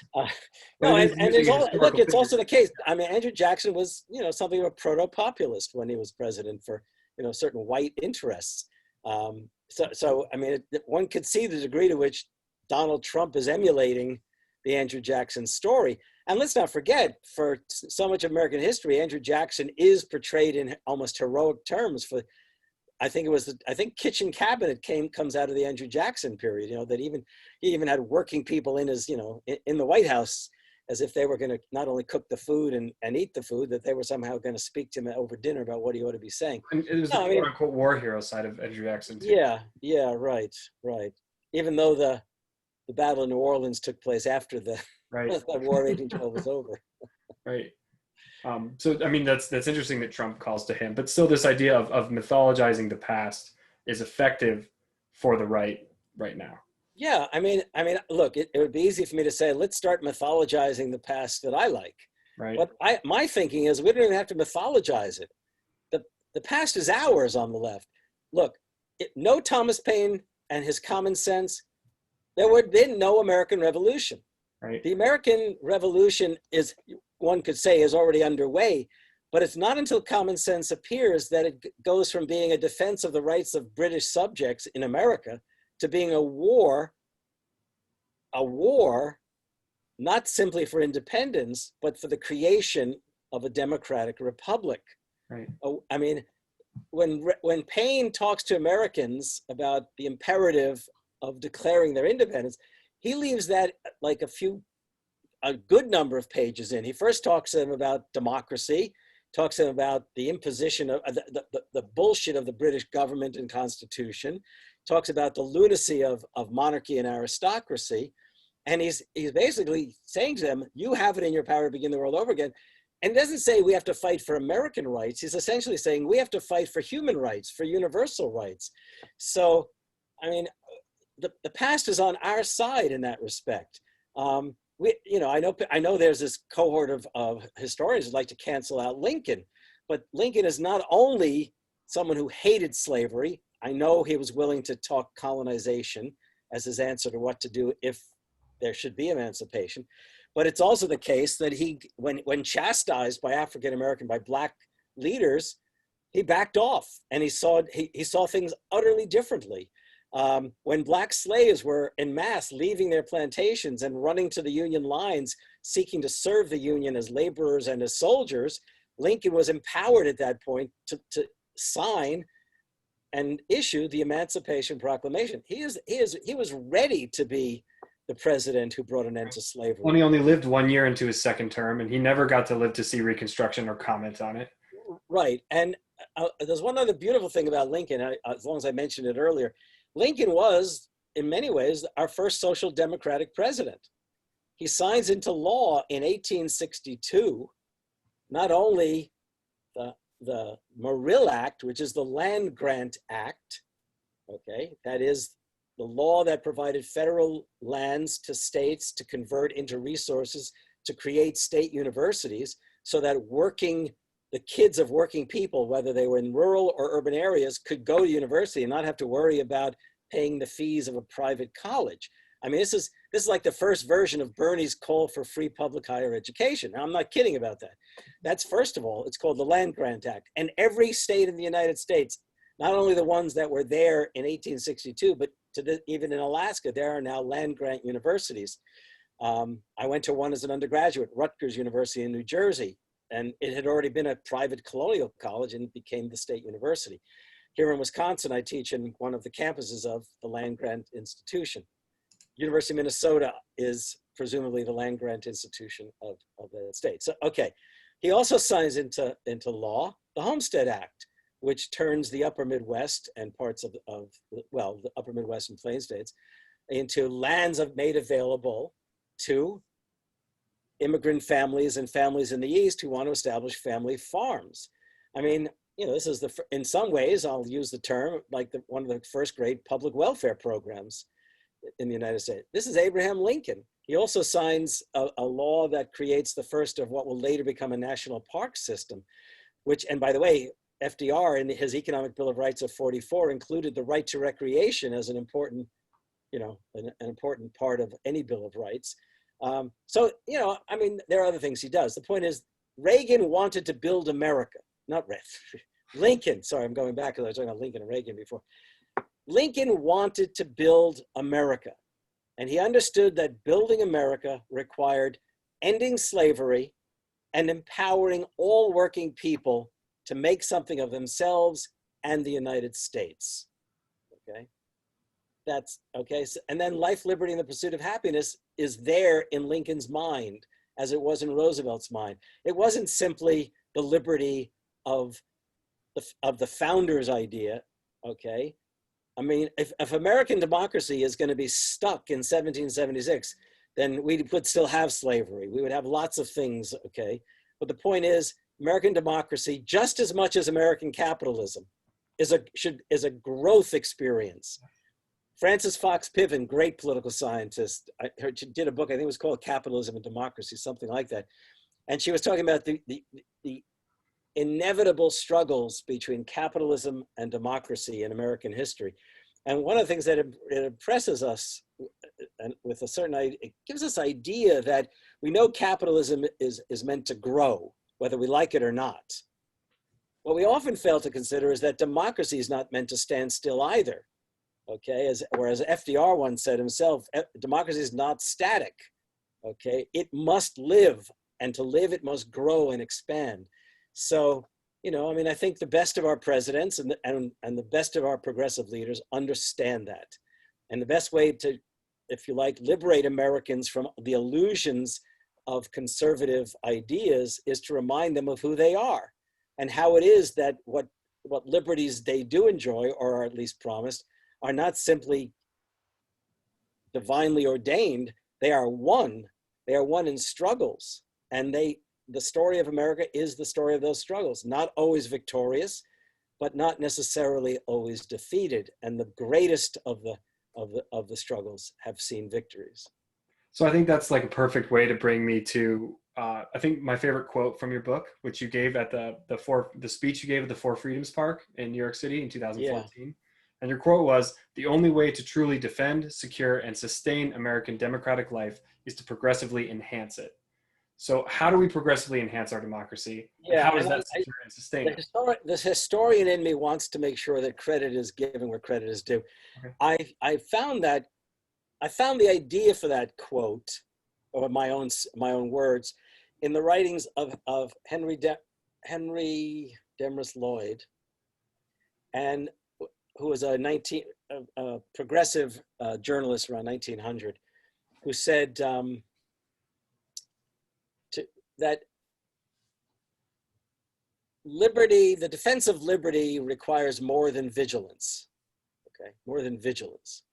No, and it's also the case. I mean, Andrew Jackson was, something of a proto-populist when he was president for, certain white interests. So I mean, one could see the degree to which Donald Trump is emulating the Andrew Jackson story. And let's not forget, for so much of American history, Andrew Jackson is portrayed in almost heroic terms. For, I think Kitchen Cabinet comes out of the Andrew Jackson period. That he even had working people in his, in the White House, as if they were going to not only cook the food and eat the food, that they were somehow going to speak to him over dinner about what he ought to be saying. And it was the quote-unquote war hero side of Andrew Jackson too. Yeah, right. Even though the Battle of New Orleans took place after the War of 1812 was over. Right. So, I mean, that's interesting that Trump calls to him, but still this idea of mythologizing the past is effective for the right now. Yeah, I mean, look, it would be easy for me to say, let's start mythologizing the past that I like. Right. But my thinking is we don't even have to mythologize it. The past is ours on the left. Look, no Thomas Paine and his common sense, there would have been no American Revolution. Right. The American Revolution is, one could say, is already underway, but it's not until common sense appears that it goes from being a defense of the rights of British subjects in America to being a war not simply for independence, but for the creation of a democratic republic. Right. I mean, when Paine talks to Americans about the imperative of declaring their independence, he leaves that like a good number of pages in. He first talks to them about democracy, talks to them about the imposition of the bullshit of the British government and constitution, talks about the lunacy of monarchy and aristocracy. And he's basically saying to them, you have it in your power to begin the world over again. And it doesn't say we have to fight for American rights. He's essentially saying we have to fight for human rights, for universal rights. So, I mean, the past is on our side in that respect. I know there's this cohort of historians who'd like to cancel out Lincoln, but Lincoln is not only someone who hated slavery. I know he was willing to talk colonization as his answer to what to do if there should be emancipation. But it's also the case that when chastised by by Black leaders, he backed off and he saw things utterly differently. When Black slaves were en masse leaving their plantations and running to the Union lines, seeking to serve the Union as laborers and as soldiers, Lincoln was empowered at that point to sign and issue the Emancipation Proclamation. He was ready to be the president who brought an end to slavery. Well, he only lived 1 year into his second term, and he never got to live to see Reconstruction or comment on it. Right, and there's one other beautiful thing about Lincoln, as long as I mentioned it earlier. Lincoln was, in many ways, our first social democratic president. He signs into law in 1862, not only the Morrill Act, which is the Land Grant Act, okay, that is the law that provided federal lands to states to convert into resources to create state universities so that the kids of working people, whether they were in rural or urban areas, could go to university and not have to worry about paying the fees of a private college. I mean, this is like the first version of Bernie's call for free public higher education. Now, I'm not kidding about that. That's, first of all, it's called the Land Grant Act. And every state in the United States, not only the ones that were there in 1862, but even in Alaska, there are now land grant universities. I went to one as an undergraduate, Rutgers University in New Jersey, and it had already been a private colonial college and became the state university. Here in Wisconsin, I teach in one of the campuses of the land grant institution. University of Minnesota is presumably the land grant institution of the state. So, okay. He also signs into law the Homestead Act, which turns the upper Midwest and parts of the upper Midwest and Plain states into lands made available to immigrant families and families in the East who want to establish family farms. I mean, this is in some ways, I'll use the term, like one of the first great public welfare programs in the United States. This is Abraham Lincoln. He also signs a law that creates the first of what will later become a national park system, which, and by the way, FDR in his Economic Bill of Rights of 44 included the right to recreation as an important, an important part of any Bill of Rights. So, I mean, there are other things he does. The point is, Reagan wanted to build America, not Lincoln. Sorry, I'm going back because I was talking about Lincoln and Reagan before. Lincoln wanted to build America, and he understood that building America required ending slavery and empowering all working people to make something of themselves and the United States. Okay, that's okay. So, and then life, liberty, and the pursuit of happiness is there in Lincoln's mind, as it was in Roosevelt's mind. It wasn't simply the liberty of the founder's idea. Okay, I mean, if American democracy is going to be stuck in 1776, then we would still have slavery. We would have lots of things. Okay, but the point is, American democracy, just as much as American capitalism, is a growth experience. Frances Fox Piven, great political scientist, she did a book, I think it was called Capitalism and Democracy, something like that. And she was talking about the inevitable struggles between capitalism and democracy in American history. And one of the things that it impresses us and with a certain idea, it gives us idea that we know capitalism is meant to grow, whether we like it or not. What we often fail to consider is that democracy is not meant to stand still either. Okay, whereas FDR once said himself, democracy is not static. Okay, it must live, and to live, it must grow and expand. So, I mean, I think the best of our presidents and the best of our progressive leaders understand that. And the best way to, if you like, liberate Americans from the illusions of conservative ideas is to remind them of who they are and how it is that what liberties they do enjoy, or are at least promised, are not simply divinely ordained. They are won. They are won in struggles, and they the story of America is the story of those struggles, not always victorious, but not necessarily always defeated. And the greatest of the struggles have seen victories. So I think that's like a perfect way to bring me to I think my favorite quote from your book, which you gave at the speech you gave at the Four Freedoms Park in New York City in 2014. Yeah. And your quote was, "The only way to truly defend, secure, and sustain American democratic life is to progressively enhance it." So how do we progressively enhance our democracy? And Yeah, how does and that secure and sustain it? the historian in me wants to make sure that credit is given where credit is due. Okay. I found the idea for that quote, or my own words, in the writings of Henry Demarest Lloyd, and who was a progressive journalist around 1900, who said that liberty, the defense of liberty, requires more than vigilance. Okay, more than vigilance.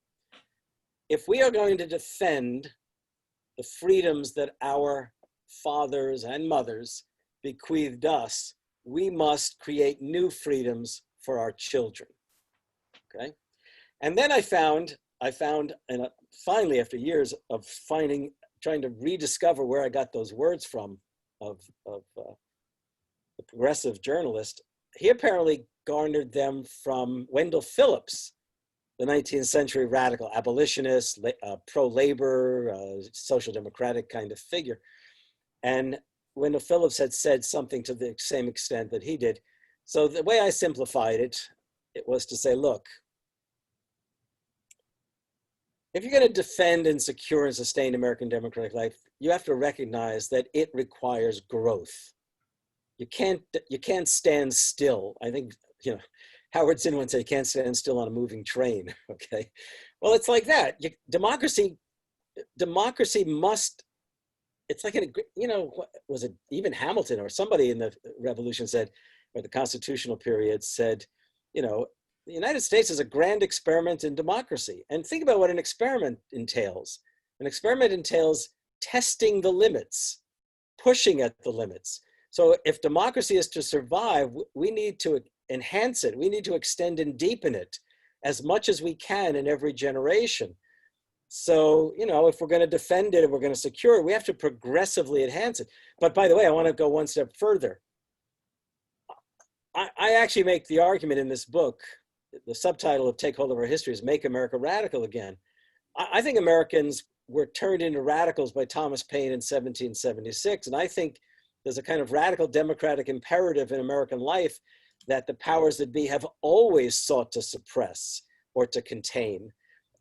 If we are going to defend the freedoms that our fathers and mothers bequeathed us, we must create new freedoms for our children. Okay, and then I found, and finally, after years of trying to rediscover where I got those words from, of the progressive journalist, he apparently garnered them from Wendell Phillips, the 19th century radical abolitionist, pro-labor, social democratic kind of figure. And Wendell Phillips had said something to the same extent that he did. So the way I simplified it, it was to say, look, if you're going to defend and secure and sustain American democratic life, you have to recognize that it requires growth. You can't stand still. I think, Howard Zinn once said, you can't stand still on a moving train. Okay, well, it's like that. Democracy must. It's like was it even Hamilton or somebody in the Revolution said, or the Constitutional period said, the United States is a grand experiment in democracy. And think about what an experiment entails. An experiment entails testing the limits, pushing at the limits. So if democracy is to survive, we need to enhance it. We need to extend and deepen it as much as we can in every generation. So, if we're going to defend it and we're going to secure it, we have to progressively enhance it. But by the way, I want to go one step further. I actually make the argument in this book, the subtitle of Take Hold of Our History is Make America Radical Again. I think Americans were turned into radicals by Thomas Paine in 1776. And I think there's a kind of radical democratic imperative in American life that the powers that be have always sought to suppress or to contain.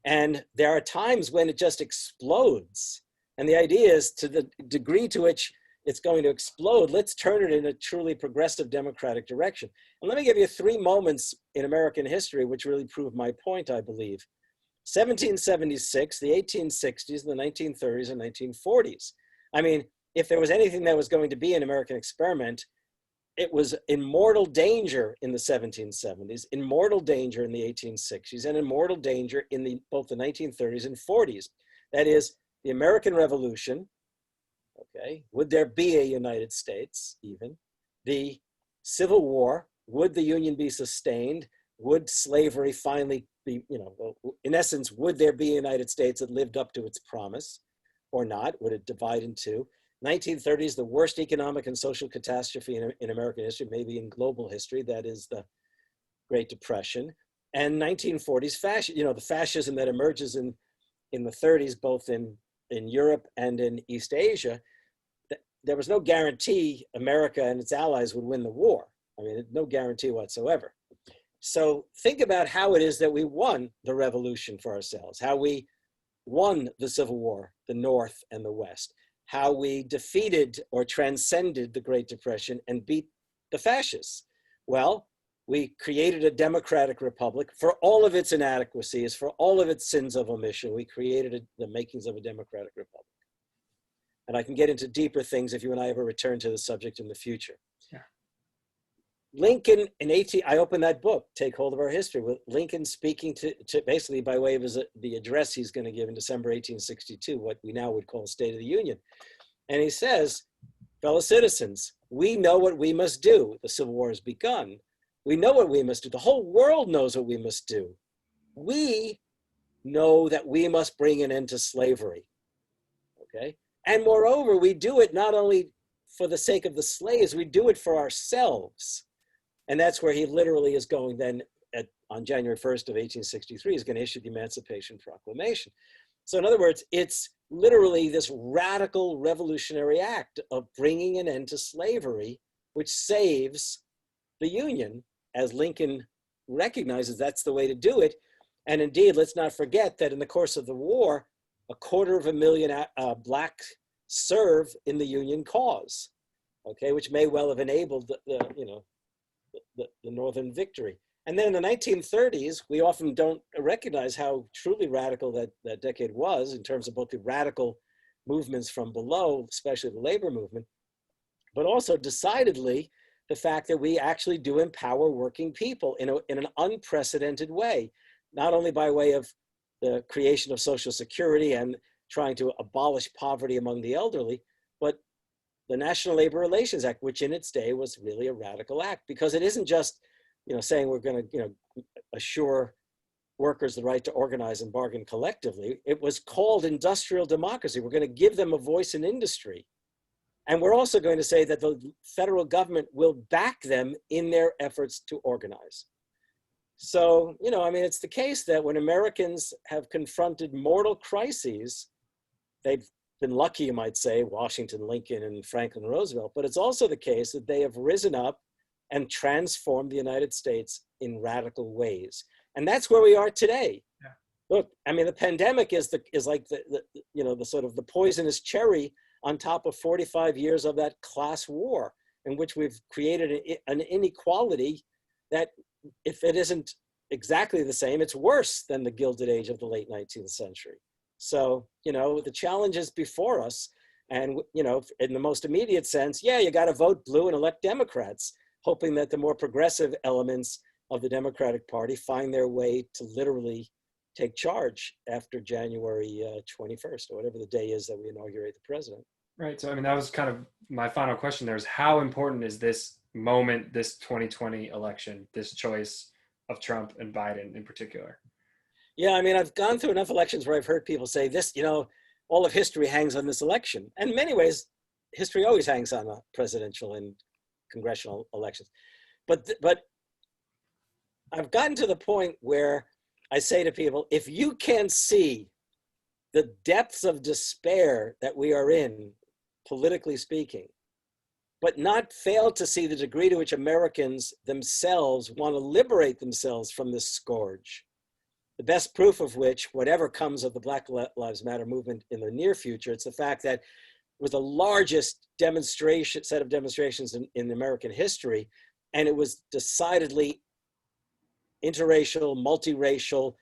And there are times when it just explodes. And the idea is, to the degree to which it's going to explode, let's turn it in a truly progressive democratic direction. And let me give you 3 moments in American history which really prove my point, I believe. 1776, the 1860s, the 1930s, and 1940s. I mean, if there was anything that was going to be an American experiment, it was in mortal danger in the 1770s, in mortal danger in the 1860s, and in mortal danger in both the 1930s and 40s. That is, the American Revolution, okay, would there be a United States even? The Civil War, would the Union be sustained? Would slavery finally be, in essence, would there be a United States that lived up to its promise or not? Would it divide in two? 1930s, the worst economic and social catastrophe in American history, maybe in global history, that is the Great Depression. And 1940s, the fascism that emerges in the 30s, both in Europe and in East Asia. There was no guarantee America and its allies would win the war. I mean, no guarantee whatsoever. So think about how it is that we won the revolution for ourselves, how we won the Civil War, the North and the West, how we defeated or transcended the Great Depression and beat the fascists. Well, we created a democratic republic for all of its inadequacies, for all of its sins of omission. We created the makings of a democratic republic. And I can get into deeper things if you and I ever return to the subject in the future. Yeah. Lincoln I opened that book, Take Hold of Our History, with Lincoln speaking to basically by way of the address he's going to give in December 1862, what we now would call a State of the Union. And he says, fellow citizens, we know what we must do. The Civil War has begun. We know what we must do. The whole world knows what we must do. We know that we must bring an end to slavery, okay? And moreover, we do it not only for the sake of the slaves, we do it for ourselves. And that's where he literally is going then on January 1st of 1863, he's going to issue the Emancipation Proclamation. So in other words, it's literally this radical revolutionary act of bringing an end to slavery, which saves the Union, as Lincoln recognizes that's the way to do it. And indeed, let's not forget that in the course of the war, 250,000 blacks serve in the Union cause, okay, which may well have enabled the Northern victory. And then in the 1930s, we often don't recognize how truly radical that decade was in terms of both the radical movements from below, especially the labor movement, but also decidedly the fact that we actually do empower working people in an unprecedented way, not only by way of the creation of Social Security and trying to abolish poverty among the elderly, but the National Labor Relations Act, which in its day was really a radical act, because it isn't just saying we're going to assure workers the right to organize and bargain collectively. It was called industrial democracy. We're going to give them a voice in industry. And we're also going to say that the federal government will back them in their efforts to organize. So, it's the case that when Americans have confronted mortal crises, they've been lucky, you might say, Washington, Lincoln, and Franklin Roosevelt, but it's also the case that they have risen up and transformed the United States in radical ways. And that's where we are today. Yeah. Look, the pandemic is like the sort of the poisonous cherry on top of 45 years of that class war, in which we've created an inequality that, if it isn't exactly the same, it's worse than the Gilded Age of the late 19th century. So, the challenge is before us. And, in the most immediate sense, you got to vote blue and elect Democrats, hoping that the more progressive elements of the Democratic Party find their way to literally take charge after January 21st, or whatever the day is that we inaugurate the president. Right. So, that was kind of my final question there, is how important is this moment, this 2020 election, this choice of Trump and Biden in particular? Yeah, I've gone through enough elections where I've heard people say this, all of history hangs on this election. And in many ways, history always hangs on presidential and congressional elections. But I've gotten to the point where I say to people, if you can see the depths of despair that we are in, politically speaking, but not fail to see the degree to which Americans themselves want to liberate themselves from this scourge, the best proof of which, whatever comes of the Black Lives Matter movement in the near future, it's the fact that was the largest set of demonstrations in American history, and it was decidedly interracial, multiracial.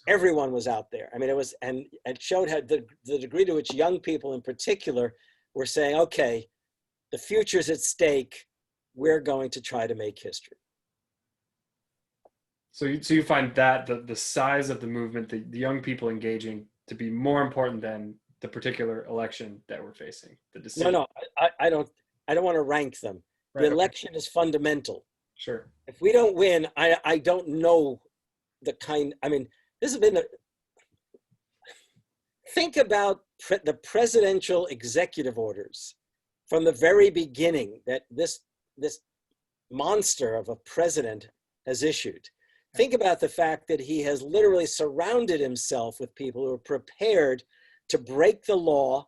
Everyone was out there. It showed how the degree to which young people in particular were saying, okay, the future's at stake. We're going to try to make history. So you find that the size of the movement, the young people engaging, to be more important than the particular election that we're facing, the decision? No, I don't want to rank them. Right, the election is fundamental. Sure. If we don't win, I don't know the kind. This has been think about the presidential executive orders from the very beginning that this monster of a president has issued. Think about the fact that he has literally surrounded himself with people who are prepared to break the law,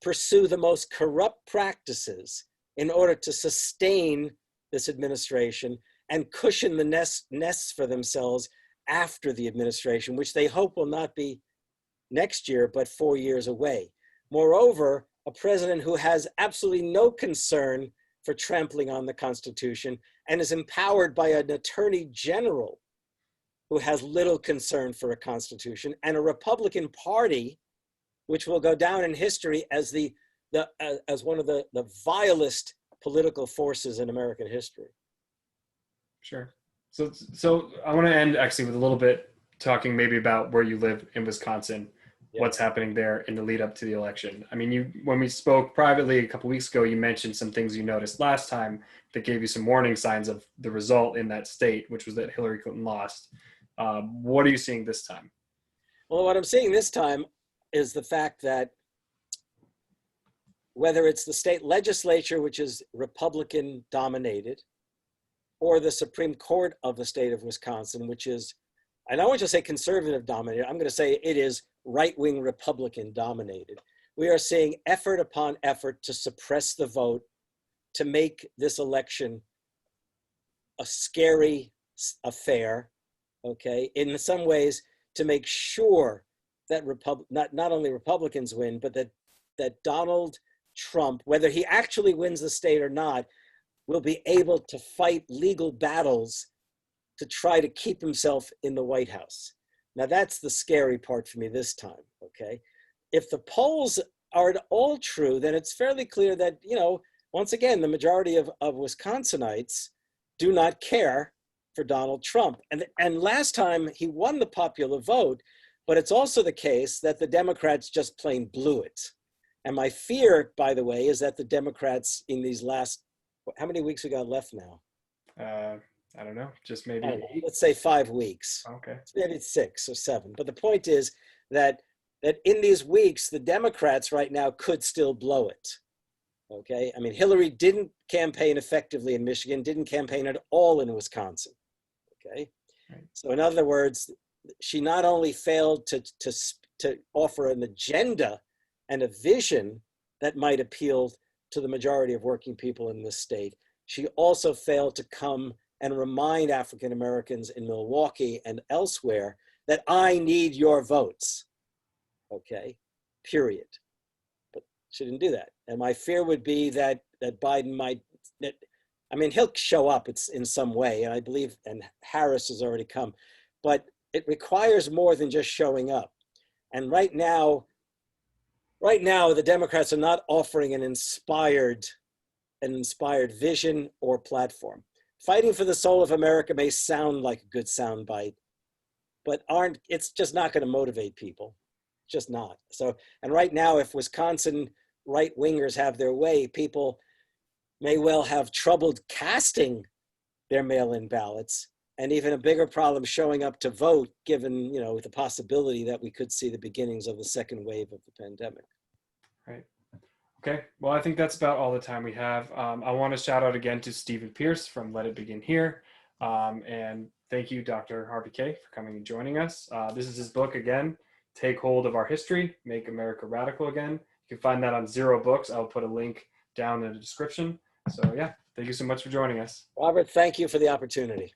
pursue the most corrupt practices in order to sustain this administration and cushion the nests for themselves after the administration, which they hope will not be next year, but 4 years away. Moreover, a president who has absolutely no concern for trampling on the Constitution and is empowered by an attorney general who has little concern for a Constitution, and a Republican Party which will go down in history as as one of the vilest political forces in American history. Sure. So I want to end actually with a little bit talking maybe about where you live in Wisconsin. what's happening there in the lead up to the election. I mean, when we spoke privately a couple weeks ago, you mentioned some things you noticed last time that gave you some warning signs of the result in that state, which was that Hillary Clinton lost. What are you seeing this time? Well, what I'm seeing this time is the fact that whether it's the state legislature, which is Republican dominated, or the Supreme Court of the state of Wisconsin, which is, and I don't want to say conservative dominated, I'm going to say it is right-wing Republican dominated. We are seeing effort upon effort to suppress the vote, to make this election a scary affair, okay? In some ways, to make sure that not only Republicans win, but that Donald Trump, whether he actually wins the state or not, will be able to fight legal battles to try to keep himself in the White House. Now that's the scary part for me this time, okay? If the polls are at all true, then it's fairly clear that, you know, once again, the majority of Wisconsinites do not care for Donald Trump. And last time he won the popular vote, but it's also the case that the Democrats just plain blew it. And my fear, by the way, is that the Democrats in these last, how many weeks we got left now? I don't know, just maybe let's say 5 weeks. Okay. Maybe it's 6 or 7. But the point is that in these weeks, the Democrats right now could still blow it. Okay. I mean, Hillary didn't campaign effectively in Michigan, didn't campaign at all in Wisconsin. Okay. Right. So in other words, she not only failed to offer an agenda and a vision that might appeal to the majority of working people in this state, she also failed to come and remind African Americans in Milwaukee and elsewhere that I need your votes, okay, period. But she didn't do that. And my fear would be that Biden might, I mean, he'll show up in some way, and I believe, and Harris has already come, but it requires more than just showing up. And right now, the Democrats are not offering an inspired vision or platform. Fighting for the soul of America may sound like a good soundbite, but it's just not going to motivate people. Just not. So, and right now, if Wisconsin right-wingers have their way, people may well have trouble casting their mail-in ballots, and even a bigger problem showing up to vote, given, you know, the possibility that we could see the beginnings of the second wave of the pandemic. Right. Okay. Well, I think that's about all the time we have. I want to shout out again to Stephen Pierce from Let It Begin Here. And thank you, Dr. Harvey J, for coming and joining us. This is his book again, Take Hold of Our History, Make America Radical Again. You can find that on Zero Books. I'll put a link down in the description. So yeah, thank you so much for joining us. Robert, thank you for the opportunity.